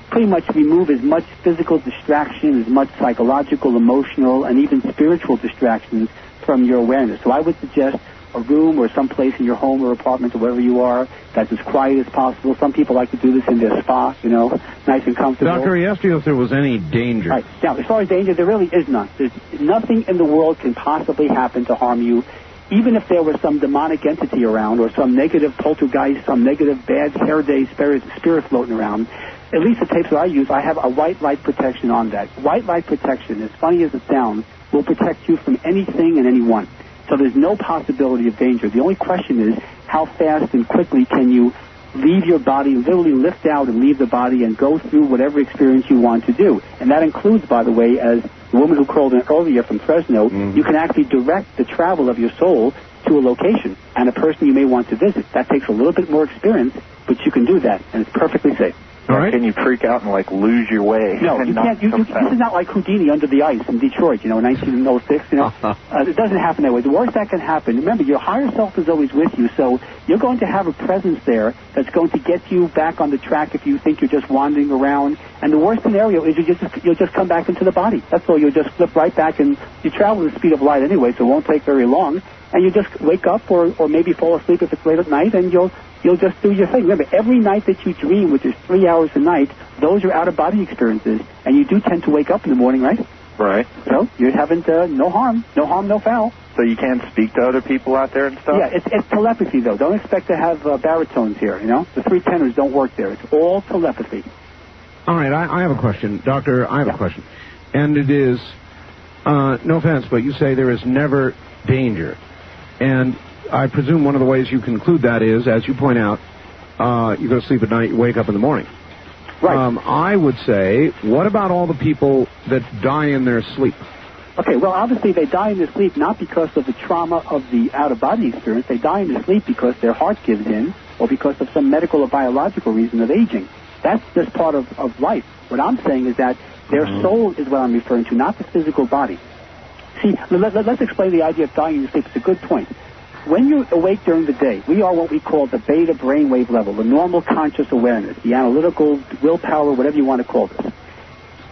Speaker 2: pretty much remove as much physical distraction, as much psychological, emotional, and even spiritual distractions from your awareness. So I would suggest a room or some place in your home or apartment or wherever you are that's as quiet as possible. Some people like to do this in their spa, nice and comfortable.
Speaker 1: Doctor, he asked you if there was any danger.
Speaker 2: Right. Now, as far as danger, there really is none. There's nothing in the world can possibly happen to harm you. Even if there was some demonic entity around or some negative poltergeist, some negative bad hair day spirit floating around, at least the tapes that I use, I have a white light protection on that. White light protection, as funny as it sounds, will protect you from anything and anyone. So there's no possibility of danger. The only question is how fast and quickly can you leave your body, literally lift out and leave the body and go through whatever experience you want to do. And that includes, by the way, as the woman who called in earlier from Fresno, you can actually direct the travel of your soul to a location and a person you may want to visit. That takes a little bit more experience, but you can do that, and it's perfectly safe.
Speaker 1: All right.
Speaker 6: Can you freak out and, lose your way?
Speaker 2: No, you can't. This is not like Houdini under the ice in Detroit, 1906, It doesn't happen that way. The worst that can happen, remember, your higher self is always with you, so you're going to have a presence there that's going to get you back on the track if you think you're just wandering around. And the worst scenario is you'll just come back into the body. That's all. You'll just flip right back, and you travel at the speed of light anyway, so it won't take very long. And you just wake up or maybe fall asleep if it's late at night, and you'll just do your thing. Remember, every night that you dream, which is 3 hours a night, those are out-of-body experiences, and you do tend to wake up in the morning, right?
Speaker 6: Right.
Speaker 2: So you haven't, no harm, no foul.
Speaker 6: So you can't speak to other people out there and stuff?
Speaker 2: Yeah, it's telepathy, though. Don't expect to have baritones here, The three tenors don't work there. It's all telepathy.
Speaker 1: All right, I have a question. Doctor, I have a question. And it is, no offense, but you say there is never danger. And I presume one of the ways you conclude that is, as you point out, you go to sleep at night, you wake up in the morning.
Speaker 2: Right.
Speaker 1: I would say, what about all the people that die in their sleep?
Speaker 2: Okay, well, obviously they die in their sleep not because of the trauma of the out-of-body experience. They die in their sleep because their heart gives in or because of some medical or biological reason of aging. That's just part of life. What I'm saying is that their soul is what I'm referring to, not the physical body. See, let's explain the idea of dying in your sleep. It's a good point. When you're awake during the day, we are what we call the beta brainwave level, the normal conscious awareness, the analytical willpower, whatever you want to call this.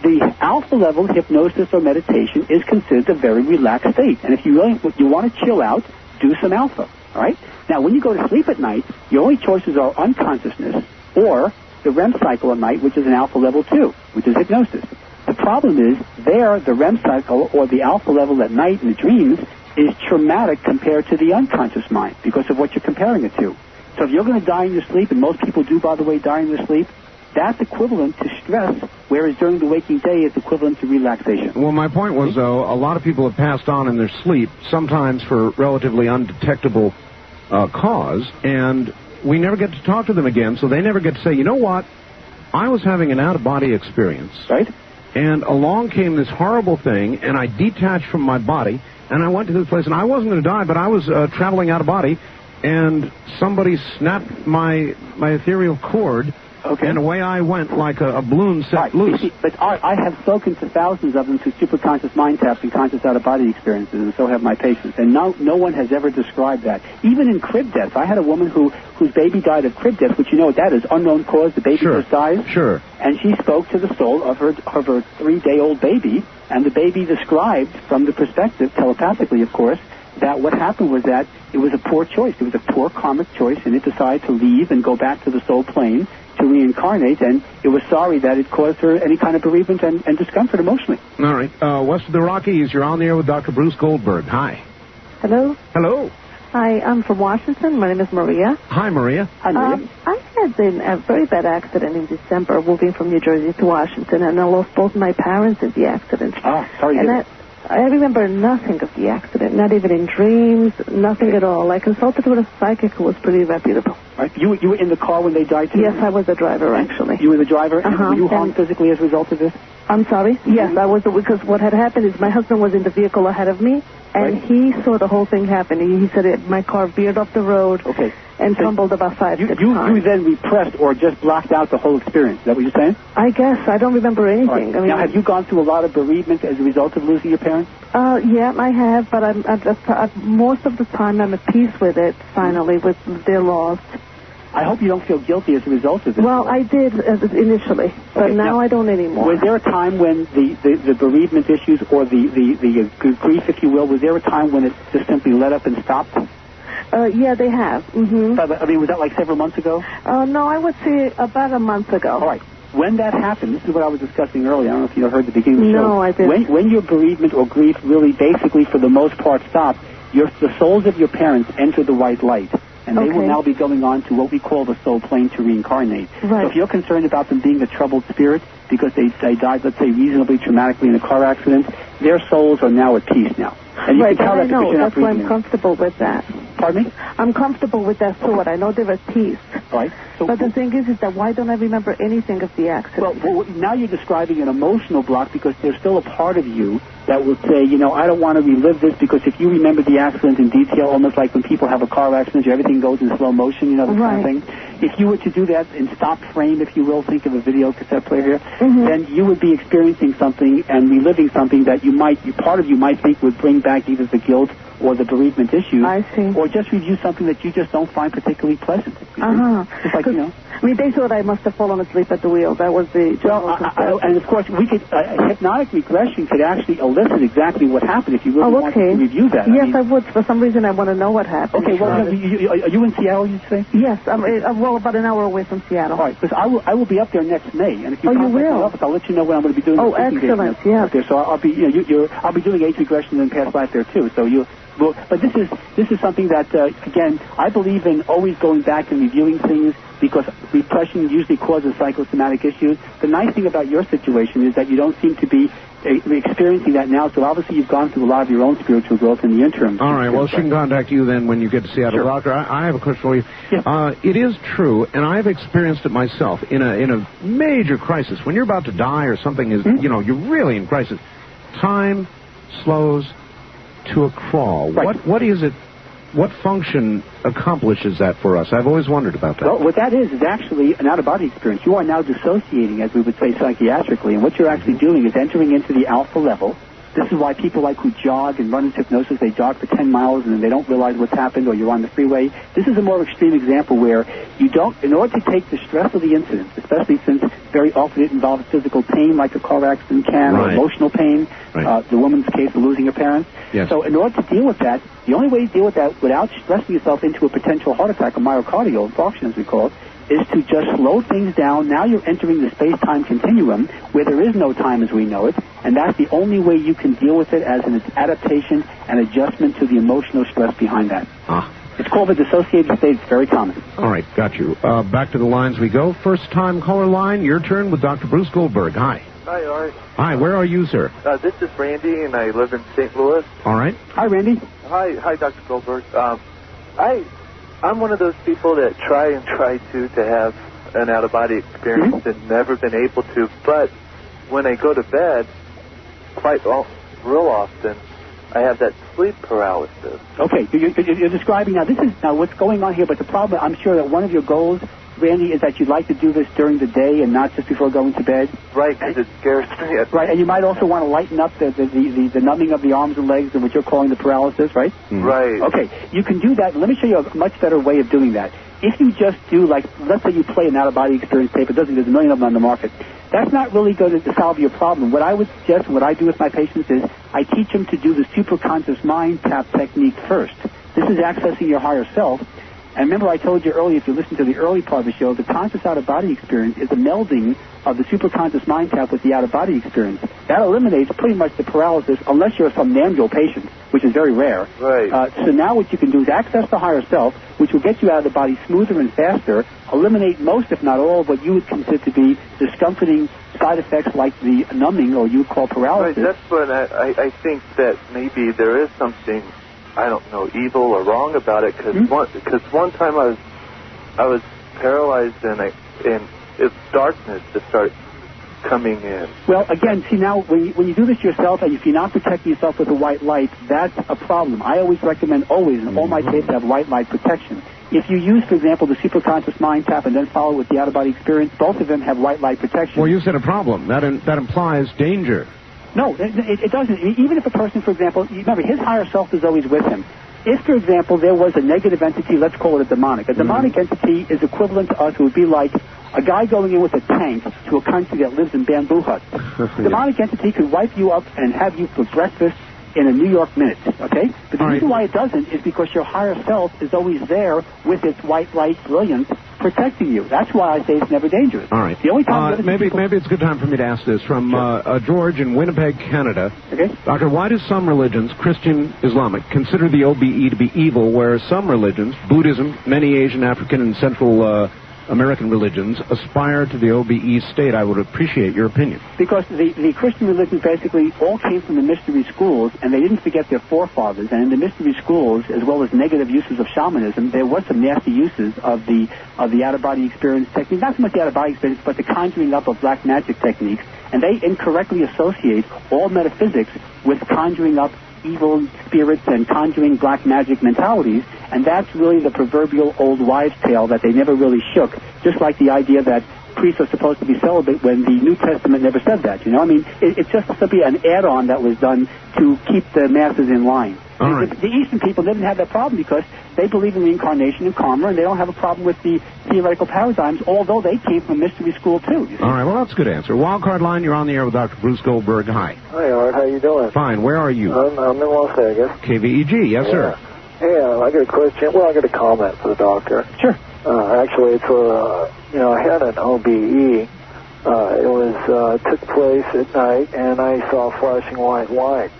Speaker 2: The alpha level, hypnosis or meditation, is considered a very relaxed state. And if you want to chill out, do some alpha. All right? Now, when you go to sleep at night, your only choices are unconsciousness or the REM cycle at night, which is an alpha level 2, which is hypnosis. The problem is, the REM cycle or the alpha level at night in the dreams is traumatic compared to the unconscious mind because of what you're comparing it to. So if you're going to die in your sleep, and most people do, by the way, die in their sleep, that's equivalent to stress, whereas during the waking day, it's equivalent to relaxation.
Speaker 1: Well, my point was, though, a lot of people have passed on in their sleep, sometimes for relatively undetectable cause, and we never get to talk to them again, so they never get to say, you know what, I was having an out-of-body experience.
Speaker 2: Right.
Speaker 1: And along came this horrible thing, and I detached from my body, and I went to this place, and I wasn't going to die, but I was traveling out of body, and somebody snapped my ethereal cord,
Speaker 2: Okay.
Speaker 1: And away I went like a balloon set loose.
Speaker 2: But Art, I have spoken to thousands of them through superconscious mind taps and conscious out-of-body experiences, and so have my patients. And no one has ever described that. Even in crib deaths, I had a woman whose baby died of crib death, which you know what that is, unknown cause, the baby just dies.
Speaker 1: Sure.
Speaker 2: And she spoke to the soul of her 3-day-old baby, and the baby described from the perspective, telepathically of course, that what happened was that it was a poor choice. It was a poor karmic choice, and it decided to leave and go back to the soul plane to reincarnate, and it was sorry that it caused her any kind of bereavement and discomfort emotionally.
Speaker 1: All right. West of the Rockies, you're on the air with Dr. Bruce Goldberg. Hi.
Speaker 7: Hello.
Speaker 1: Hello.
Speaker 7: Hi, I'm from Washington. My name is Maria.
Speaker 1: Hi, Maria.
Speaker 2: Hi, Maria.
Speaker 7: I had a very bad accident in December moving from New Jersey to Washington, and I lost both my parents in the accident.
Speaker 2: Sorry to hear that.
Speaker 7: I remember nothing of the accident, not even in dreams, nothing at all. I consulted with a psychic who was pretty reputable.
Speaker 2: Right. You were in the car when they died, too?
Speaker 7: Yes, I was the driver, actually.
Speaker 2: You were the driver?
Speaker 7: Uh-huh.
Speaker 2: And were you harmed physically as a result of this?
Speaker 7: I'm sorry? Yes, I was, because what had happened is my husband was in the vehicle ahead of me, and he saw the whole thing happen. He said my car veered off the road and tumbled about 5-6 times.
Speaker 2: You then repressed or just blocked out the whole experience. Is that what you're saying?
Speaker 7: I guess. I don't remember anything.
Speaker 2: Right.
Speaker 7: I mean,
Speaker 2: now, have you gone through a lot of bereavement as a result of losing your parents?
Speaker 7: Yeah, I have, but most of the time I'm at peace with it, finally, with their loss.
Speaker 2: I hope you don't feel guilty as a result of this.
Speaker 7: Well, I did initially, but now I don't anymore.
Speaker 2: Was there a time when the bereavement issues or the grief, if you will, was there a time when it just simply let up and stopped?
Speaker 7: Yeah, they have. Mm-hmm.
Speaker 2: I mean, was that like several months ago?
Speaker 7: No, I would say about a month ago.
Speaker 2: All right. When that happened, this is what I was discussing earlier. I don't know if you heard the beginning of the show.
Speaker 7: No, I didn't.
Speaker 2: When your bereavement or grief really basically, for the most part, stopped, the souls of your parents enter the white light. And they will now be going on to what we call the soul plane to reincarnate.
Speaker 7: Right.
Speaker 2: So if you're concerned about them being a troubled spirit because they died, let's say, reasonably traumatically in a car accident, their souls are now at peace now. And you can tell that because you're not
Speaker 7: that's why I'm
Speaker 2: breathing
Speaker 7: comfortable with that.
Speaker 2: Pardon me?
Speaker 7: I'm comfortable with that thought. I know they're at peace.
Speaker 2: Right. So,
Speaker 7: but the thing is that why don't I remember anything of the accident?
Speaker 2: Well, now you're describing an emotional block because there's still a part of you that will say, I don't want to relive this because if you remember the accident in detail, almost like when people have a car accident, everything goes in slow motion, that kind of thing. If you were to do that in stop frame, if you will, think of a video cassette player here, then you would be experiencing something and reliving something that part of you might think would bring back either the guilt or the bereavement issues.
Speaker 7: I see.
Speaker 2: Or just review something that you just don't find particularly pleasant. Just like,
Speaker 7: I mean, they thought I must have fallen asleep at the wheel. That was the general concern.
Speaker 2: And of course, we could hypnotic regression could actually elicit exactly what happened if you really wanted to review that.
Speaker 7: Yes, I would. For some reason, I want to know what happened.
Speaker 2: Okay, well, are you in Seattle, you'd say?
Speaker 7: Yes, I'm about an hour away from Seattle.
Speaker 2: All right, because I will be up there next May, and if you contact my office, I'll let you know when I'm going to be doing
Speaker 7: the speaking engagement
Speaker 2: up there. So I'll be I'll be doing age regression and past life there too. So but this is something that again I believe in always going back and reviewing things because repression usually causes psychosomatic issues. The nice thing about your situation is that you don't seem to be experiencing that now, so obviously you've gone through a lot of your own spiritual growth in the interim.
Speaker 1: All right, well, she can contact you then when you get to Seattle. Doctor, I have a question for you. Yeah. It is true, and I've experienced it myself, in a major crisis, when you're about to die or something is, you're really in crisis, time slows to a crawl. Right. What is it? What function accomplishes that for us? I've always wondered about that.
Speaker 2: Well, what that is actually an out-of-body experience. You are now dissociating, as we would say psychiatrically, and what you're actually doing is entering into the alpha level. This is why people who jog and run into hypnosis, they jog for 10 miles and they don't realize what's happened, or you're on the freeway. This is a more extreme example where you don't, in order to take the stress of the incident, especially since very often it involves physical pain like a car accident can, or emotional pain, the woman's case of losing her parents.
Speaker 1: Yes.
Speaker 2: So in order to deal with that, the only way to deal with that without stressing yourself into a potential heart attack, a myocardial infarction as we call it, is to just slow things down. Now you're entering the space-time continuum where there is no time as we know it, and that's the only way you can deal with it as an adaptation and adjustment to the emotional stress behind that. It's called the dissociated state. It's very common.
Speaker 1: All right, got you. Back to the lines we go. First-time caller line, your turn with Dr. Bruce Goldberg. Hi.
Speaker 8: Hi, Art.
Speaker 1: Hi, where are you, sir?
Speaker 8: This is Randy, and I live in St. Louis.
Speaker 1: All right.
Speaker 2: Hi, Randy.
Speaker 8: Hi, Dr. Goldberg. I'm one of those people that try to have an out-of-body experience and never been able to, but when I go to bed, real often, I have that sleep paralysis.
Speaker 2: Okay, you're describing now what's going on here, but the problem, I'm sure that one of your goals Randy, is that you'd like to do this during the day and not just before going to bed.
Speaker 8: Right, because it scares me.
Speaker 2: Right, and you might also want to lighten up the numbing of the arms and legs and what you're calling the paralysis, right?
Speaker 8: Mm-hmm. Right.
Speaker 2: Okay, you can do that. Let me show you a much better way of doing that. If you just do, like, let's say you play an out-of-body experience tape, there's a million of them on the market. That's not really going to solve your problem. What I would suggest and what I do with my patients is I teach them to do the superconscious mind tap technique first. This is accessing your higher self. And remember I told you earlier, if you listen to the early part of the show, the conscious out-of-body experience is a melding of the superconscious mind tap with the out-of-body experience. That eliminates pretty much the paralysis, unless you're a somnambule patient, which is very rare.
Speaker 8: Right.
Speaker 2: So now what you can do is access the higher self, which will get you out of the body smoother and faster, eliminate most, if not all, of what you would consider to be discomforting side effects like the numbing, or you would call paralysis.
Speaker 8: Right, that's what I think that maybe there is something, I don't know, evil or wrong about it, because one time I was paralyzed and it's darkness that started coming in.
Speaker 2: Well, again, see now, when you do this yourself, and if you're not protecting yourself with a white light, that's a problem. I always recommend, and all my tapes have white light protection. If you use, for example, the superconscious mind tap and then follow with the out-of-body experience, both of them have white light protection.
Speaker 1: Well, you said a problem. That implies danger.
Speaker 2: No, it doesn't. Even if a person, for example, remember, his higher self is always with him. If, for example, there was a negative entity, let's call it a demonic. A demonic entity is equivalent to us. It would be like a guy going in with a tank to a country that lives in bamboo huts. Demonic entity could wipe you up and have you for breakfast in a New York minute, okay? But the reason why it doesn't is because your higher self is always there with its white light brilliance protecting you. That's why I say it's never dangerous.
Speaker 1: All right.
Speaker 2: The only time
Speaker 1: maybe it's a good time for me to ask this from George in Winnipeg, Canada.
Speaker 2: Okay.
Speaker 1: Doctor, why do some religions, Christian, Islamic, consider the OBE to be evil, whereas some religions, Buddhism, many Asian, African, and Central American religions, aspire to the OBE state? I would appreciate your opinion.
Speaker 2: Because the Christian religions basically all came from the mystery schools, and they didn't forget their forefathers. And in the mystery schools, as well as negative uses of shamanism, there was some nasty uses of the out-of-body experience technique. Not so much the out-of-body experience, but the conjuring up of black magic techniques. And they incorrectly associate all metaphysics with conjuring up evil spirits and conjuring black magic mentalities, and that's really the proverbial old wives' tale that they never really shook, just like the idea that priests are supposed to be celibate when the New Testament never said that, you know? I mean, it's just simply an add-on that was done to keep the masses in line.
Speaker 1: All right.
Speaker 2: The Eastern people didn't have that problem because they believe in reincarnation and karma, and they don't have a problem with the theoretical paradigms, although they came from mystery school, too.
Speaker 1: All right, well, that's a good answer. Wildcard line, you're on the air with Dr. Bruce Goldberg. Hi.
Speaker 9: Hi, Art. How you doing?
Speaker 1: Fine. Where are you?
Speaker 9: I'm in Las Vegas.
Speaker 1: KVEG. Yes, sir.
Speaker 9: Hey, I got a question. Well, I got a comment for the doctor.
Speaker 2: Sure.
Speaker 9: Actually, it's for, I had an OBE. It took place at night, and I saw flashing white light.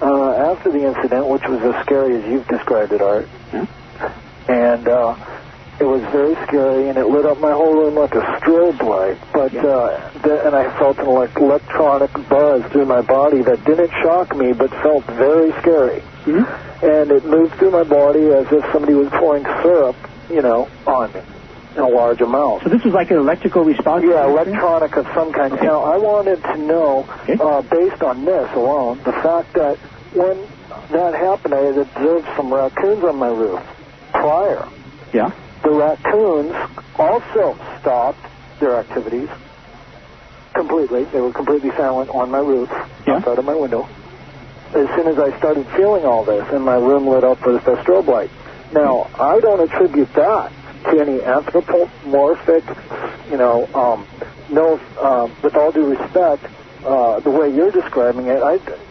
Speaker 9: After the incident, which was as scary as you've described it, Art, and it was very scary, and it lit up my whole room like a strobe light. But and I felt an electronic buzz through my body that didn't shock me, but felt very scary. Mm-hmm. And it moved through my body as if somebody was pouring syrup, on me in a large amount.
Speaker 2: So this was like an electrical response?
Speaker 9: Yeah, electronic of some kind. Okay. Now, I wanted to know, based on this alone, the fact that when that happened, I had observed some raccoons on my roof prior.
Speaker 2: Yeah.
Speaker 9: The raccoons also stopped their activities completely. They were completely silent on my roof, outside of my window. As soon as I started feeling all this, and my room lit up with a strobe light. Now, I don't attribute that to any anthropomorphic, with all due respect, the way you're describing it,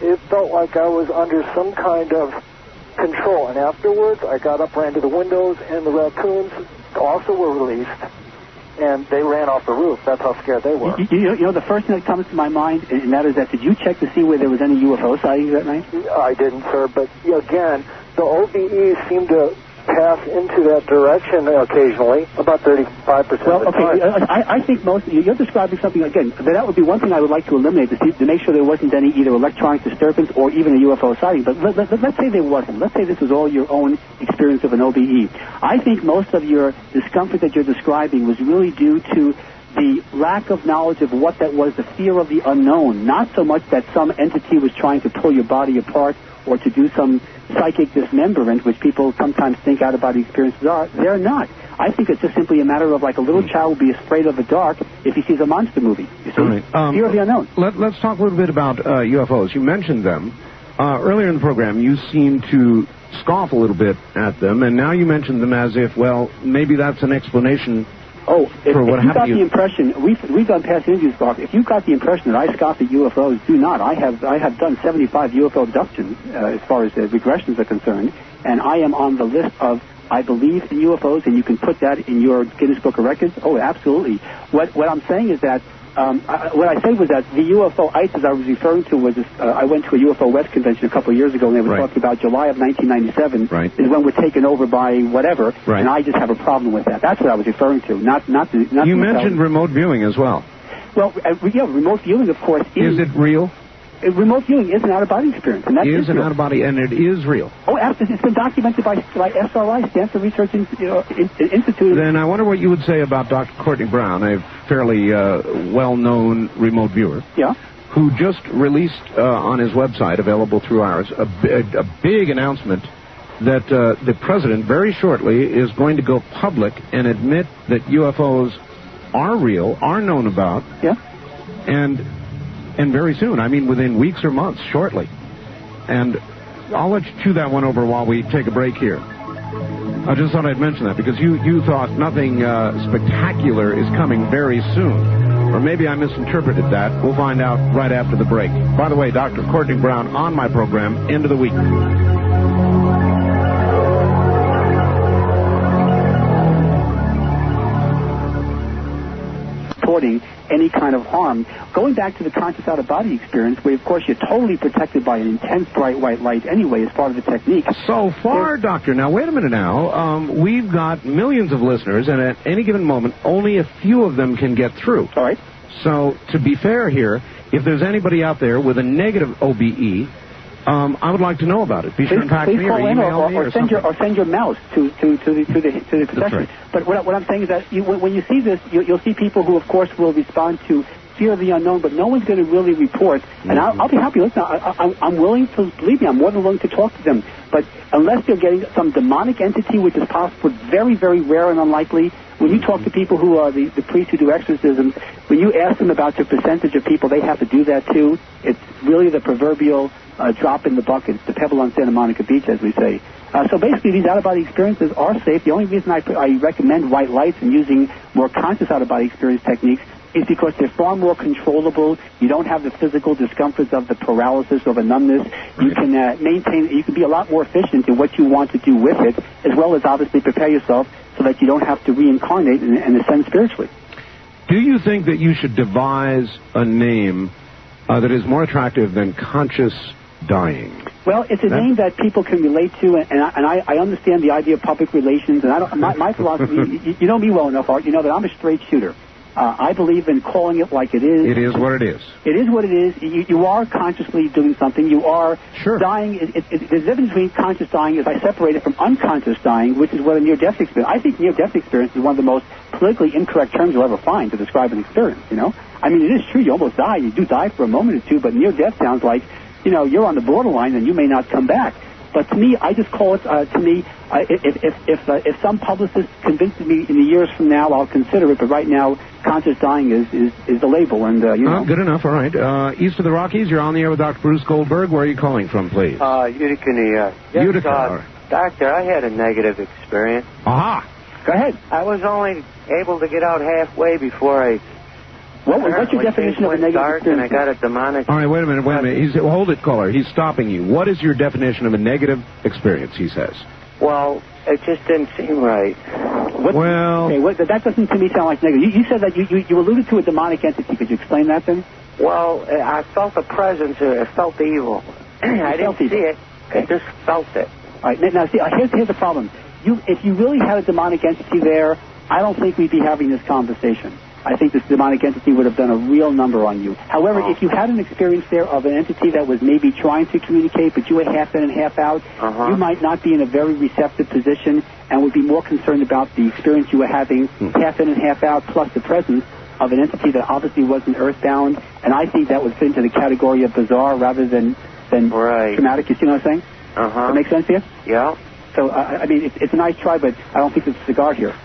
Speaker 9: it felt like I was under some kind of control. And afterwards, I got up, ran to the windows, and the raccoons also were released, and they ran off the roof. That's how scared they were.
Speaker 2: The first thing that comes to my mind, and that is that, did you check to see where there was any UFO sightings that night?
Speaker 9: I didn't, sir, but again, the OBEs seem to pass into that direction occasionally, about 35% of the time.
Speaker 2: I think you're describing something, again, that would be one thing I would like to eliminate, to make sure there wasn't any either electronic disturbance or even a UFO sighting. But let's say there wasn't. Let's say this was all your own experience of an OBE. I think most of your discomfort that you're describing was really due to the lack of knowledge of what that was, the fear of the unknown, not so much that some entity was trying to pull your body apart or to do some psychic dismemberment, which people sometimes think out-of-body experiences are. They're not. I think it's just simply a matter of like a little child will be afraid of the dark if he sees a monster movie. You see?
Speaker 1: Right.
Speaker 2: Fear of the unknown.
Speaker 1: Let's talk a little bit about UFOs. You mentioned them. Earlier in the program, you seemed to scoff a little bit at them, and now you mentioned them as if, well, maybe that's an explanation.
Speaker 2: Oh, if you got
Speaker 1: the
Speaker 2: impression, we've done past interviews, Bob. If you got the impression that I scoffed at UFOs, do not. I have done 75 UFO abductions as far as regressions are concerned, and I am on the list of I believe in UFOs, and you can put that in your Guinness Book of Records. Oh, absolutely. What I'm saying is that what I said was that the UFO ISIS I was referring to was I went to a UFO West convention a couple of years ago, and they were talking about July of 1997 is when we're taken over by whatever, and I just have a problem with that. That's what I was referring to, not
Speaker 1: You mentioned remote viewing as well.
Speaker 2: Well, yeah, remote viewing, of course, is
Speaker 1: it real?
Speaker 2: Remote viewing is an out-of-body experience, and that is
Speaker 1: an out-of-body, and it is real.
Speaker 2: Oh, absolutely. It's been documented by SRI, Stanford Research Institute.
Speaker 1: Then I wonder what you would say about Dr. Courtney Brown, a fairly well-known remote viewer.
Speaker 2: Yeah.
Speaker 1: Who just released on his website, available through ours, a big announcement that the president very shortly is going to go public and admit that UFOs are real, are known about.
Speaker 2: Yeah.
Speaker 1: And very soon, I mean within weeks or months, shortly. And I'll let you chew that one over while we take a break here. I just thought I'd mention that because you thought nothing spectacular is coming very soon. Or maybe I misinterpreted that. We'll find out right after the break. By the way, Dr. Courtney Brown on my program, end of the week.
Speaker 2: Any kind of harm. Going back to the conscious out-of-body experience, where, of course, you're totally protected by an intense bright white light anyway as part of the technique.
Speaker 1: So far, Doctor, now, wait a minute now. We've got millions of listeners, and at any given moment, only a few of them can get through.
Speaker 2: All right.
Speaker 1: So, to be fair here, if there's anybody out there with a negative OBE, I would like to know about it. Be sure and pack me or email me or
Speaker 2: send your mouse to the protection.
Speaker 1: Right.
Speaker 2: But what I'm saying is that when you see this, you'll see people who, of course, will respond to fear of the unknown, but no one's going to really report. And I'll be happy. Listen, I'm willing to, believe me, I'm more than willing to talk to them. But unless they're getting some demonic entity, which is possible, very, very rare and unlikely, when you talk to people who are the priests who do exorcisms, when you ask them about the percentage of people they have to do that to, it's really the proverbial drop in the bucket. It's the pebble on Santa Monica Beach, as we say. So basically, these out-of-body experiences are safe. The only reason I recommend white lights and using more conscious out-of-body experience techniques is because they're far more controllable. You don't have the physical discomforts of the paralysis or the numbness. You can you can be a lot more efficient in what you want to do with it, as well as obviously prepare yourself so that you don't have to reincarnate and ascend spiritually.
Speaker 1: Do you think that you should devise a name that is more attractive than conscious dying?
Speaker 2: Well, it's a name that people can relate to, and I understand the idea of public relations, and my philosophy, you know me well enough, Art, you know that I'm a straight shooter. I believe in calling it like it is.
Speaker 1: It is what it is.
Speaker 2: It is what it is. You are consciously doing something. You are dying. The difference between conscious dying is I separate it from unconscious dying, which is what a near-death experience. I think near-death experience is one of the most politically incorrect terms you'll ever find to describe an experience, you know? I mean, it is true. You almost die. You do die for a moment or two, but near-death sounds like, you know, you're on the borderline and you may not come back. But to me, I just call it, if some publicist convinces me in the years from now, I'll consider it. But right now, conscious dying is the label. And, you know.
Speaker 1: Good enough. All right. East of the Rockies, you're on the air with Dr. Bruce Goldberg. Where are you calling from, please?
Speaker 10: Utica, New York. Yes,
Speaker 1: Utica.
Speaker 10: Doctor, I had a negative experience.
Speaker 1: Aha.
Speaker 2: Go ahead.
Speaker 10: I was only able to get out halfway before I...
Speaker 2: What's your definition of a negative experience?
Speaker 10: And I got a demonic...
Speaker 1: All right, wait a minute. Hold it, caller. He's stopping you. What is your definition of a negative experience, he says?
Speaker 10: Well, it just didn't seem right.
Speaker 2: That doesn't to me sound like negative. You said that you alluded to a demonic entity. Could you explain that then?
Speaker 10: Well, I felt the presence. I felt the evil. I didn't see it. I just felt it.
Speaker 2: All right, now see, here's the problem. If you really had a demonic entity there, I don't think we'd be having this conversation. I think this demonic entity would have done a real number on you. However, if you had an experience there of an entity that was maybe trying to communicate, but you were half in and half out, you might not be in a very receptive position and would be more concerned about the experience you were having, half in and half out, plus the presence of an entity that obviously wasn't earthbound. And I think that would fit into the category of bizarre rather than traumatic. You see what I'm saying? That makes sense to you?
Speaker 10: Yeah.
Speaker 2: So, I mean, it's a nice try, but I don't think it's a cigar here.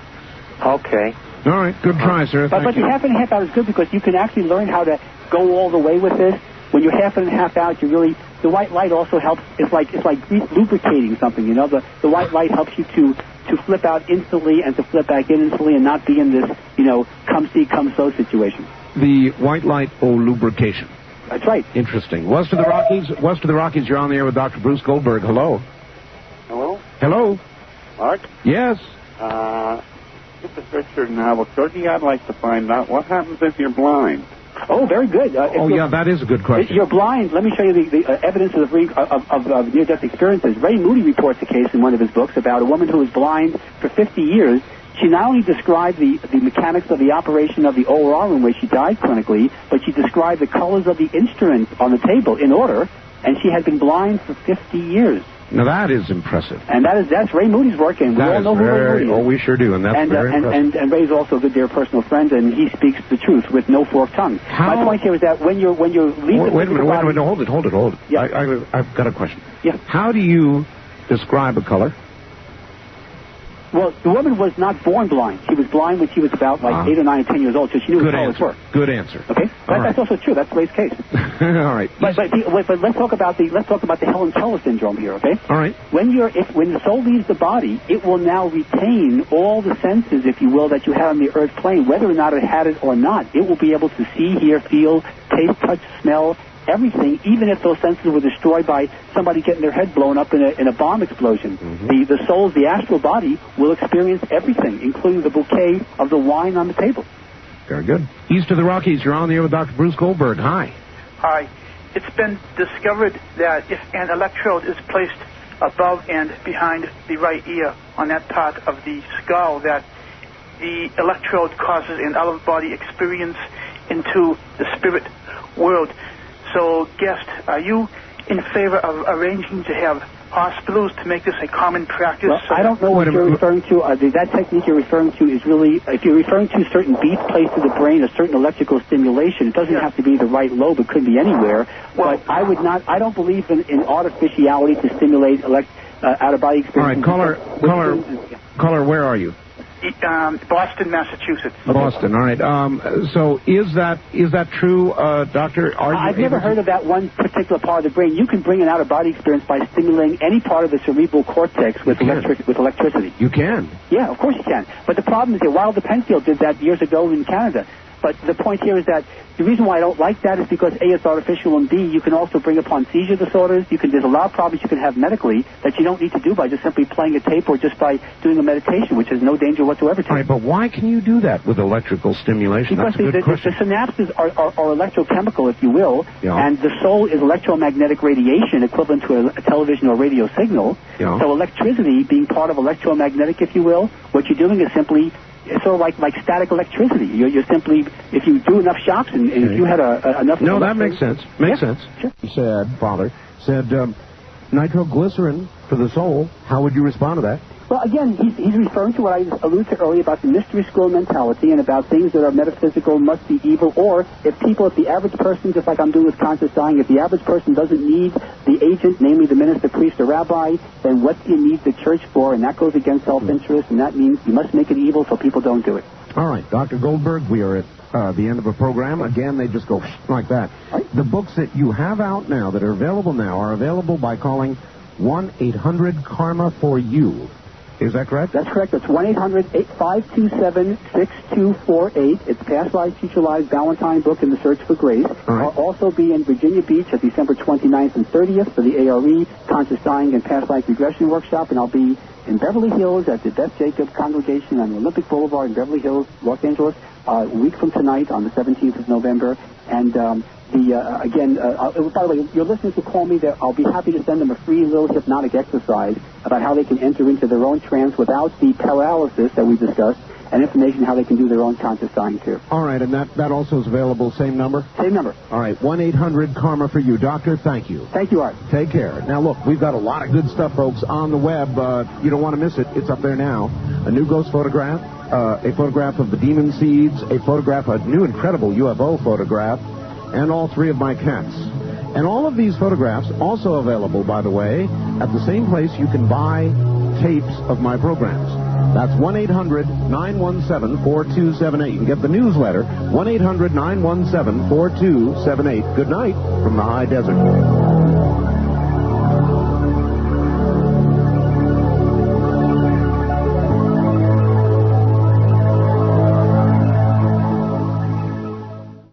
Speaker 10: Okay.
Speaker 1: All right, good try, sir.
Speaker 2: But the half and half out is good because you can actually learn how to go all the way with this. When you're half and half out, you really the white light also helps. It's like lubricating something. You know, the white light helps you to flip out instantly and to flip back in instantly and not be in this come see come so situation.
Speaker 1: The white light lubrication.
Speaker 2: That's right.
Speaker 1: Interesting. West of the Rockies. You're on the air with Dr. Bruce Goldberg. Hello.
Speaker 11: Hello.
Speaker 1: Hello.
Speaker 11: Mark.
Speaker 1: Yes.
Speaker 11: This is Richard in Albuquerque. I'd like to find out what happens if you're blind.
Speaker 2: Oh, very good.
Speaker 1: That is a good question.
Speaker 2: If you're blind, let me show you the evidence of near-death experiences. Ray Moody reports a case in one of his books about a woman who was blind for 50 years. She not only described the mechanics of the operation of the OR in which she died clinically, but she described the colors of the instruments on the table in order, and she had been blind for 50 years.
Speaker 1: Now that is impressive.
Speaker 2: And that's Ray Moody's work, and we all know who Ray Moody is.
Speaker 1: Oh, we sure do, and that's very impressive.
Speaker 2: And Ray's also a good dear personal friend, and he speaks the truth with no forked tongue. My point here is that when you're leaving
Speaker 1: wait a minute, hold it.
Speaker 2: Yeah.
Speaker 1: I've got a question.
Speaker 2: Yeah.
Speaker 1: How do you describe a color?
Speaker 2: Well, the woman was not born blind. She was blind when she was about 8 or 9 or 10 years old, so she knew what colors were.
Speaker 1: Good answer.
Speaker 2: Okay, that's also true. That's Ray's case.
Speaker 1: All right.
Speaker 2: But let's talk about the Helen Keller syndrome here. Okay.
Speaker 1: All right.
Speaker 2: When the soul leaves the body, it will now retain all the senses, if you will, that you had on the earth plane, whether or not it had it or not. It will be able to see, hear, feel, taste, touch, smell. Everything, even if those senses were destroyed by somebody getting their head blown up in a bomb explosion. Mm-hmm. The soul, the astral body, will experience everything, including the bouquet of the wine on the table.
Speaker 1: Very good. East of the Rockies, you're on the air with Dr. Bruce Goldberg. Hi.
Speaker 12: Hi. It's been discovered that if an electrode is placed above and behind the right ear on that part of the skull, that the electrode causes an out-of-body experience into the spirit world. So, guest, are you in favor of arranging to have hospitals to make this a common practice?
Speaker 2: Well, I don't know what you're referring to. That technique you're referring to is really, if you're referring to certain beats placed to the brain, a certain electrical stimulation, it doesn't have to be the right lobe. It could be anywhere. Well, but I don't believe in artificiality to stimulate out-of-body experiences.
Speaker 1: All right, caller, where are you?
Speaker 12: Boston, Massachusetts.
Speaker 1: Boston, all right. So is that true, Doctor?
Speaker 2: I've never heard of that one particular part of the brain. You can bring an out-of-body experience by stimulating any part of the cerebral cortex with electricity.
Speaker 1: You can?
Speaker 2: Yeah, of course you can. But the problem is that Wilder Penfield did that years ago in Canada. But the point here is that the reason why I don't like that is because A, it's artificial, and B, you can also bring upon seizure disorders. There's a lot of problems you can have medically that you don't need to do by just simply playing a tape or just by doing a meditation, which has no danger whatsoever to it.
Speaker 1: All right, but why can you do that with electrical stimulation?
Speaker 2: Because
Speaker 1: That's a good question.
Speaker 2: The synapses are electrochemical, if you will, and the soul is electromagnetic radiation equivalent to a television or radio signal. Yeah. So electricity being part of electromagnetic, if you will, what you're doing is simply... It's sort of like static electricity. You're simply, if you do enough shocks and if you had enough...
Speaker 1: No, that makes sense. Makes sense.
Speaker 2: Sure.
Speaker 1: He said, nitroglycerin for the soul. How would you respond to that?
Speaker 2: Well, again, he's referring to what I alluded to earlier about the mystery school mentality and about things that are metaphysical, must be evil, or if the average person, just like I'm doing with conscious dying, if the average person doesn't need the agent, namely the minister, priest, or rabbi, then what do you need the church for? And that goes against self-interest, and that means you must make it evil so people don't do it.
Speaker 1: All right, Dr. Goldberg, we are at the end of a program. Again, they just go like that. Right. The books that you have out now, that are available now, are available by calling 1-800-KARMA-4U. Is that correct?
Speaker 2: That's correct. It's 1-800-527-6248. It's Past Lives, Future Lives, Valentine book in the Search for Grace. I'll also be in Virginia Beach at December 29th and 30th for the ARE, Conscious Dying and Past Life Regression Workshop, and I'll be in Beverly Hills at the Beth Jacobs Congregation on the Olympic Boulevard in Beverly Hills, Los Angeles, a week from tonight on the 17th of November. And by the way, your listeners will call me. I'll be happy to send them a free little hypnotic exercise about how they can enter into their own trance without the paralysis that we discussed, and information how they can do their own conscious dying too.
Speaker 1: All right, and that also is available, same number?
Speaker 2: Same number.
Speaker 1: All right, 1-800-KARMA-4U. Doctor, thank you.
Speaker 2: Thank you, Art.
Speaker 1: Take care. Now, look, we've got a lot of good stuff, folks, on the web. You don't want to miss it. It's up there now. A new ghost photograph, a photograph of the demon seeds, a photograph, a new incredible UFO photograph, and all three of my cats. And all of these photographs also available, by the way, at the same place you can buy tapes of my programs. That's 1-800-917-4278. You can get the newsletter, 1-800-917-4278. Good night from the high desert.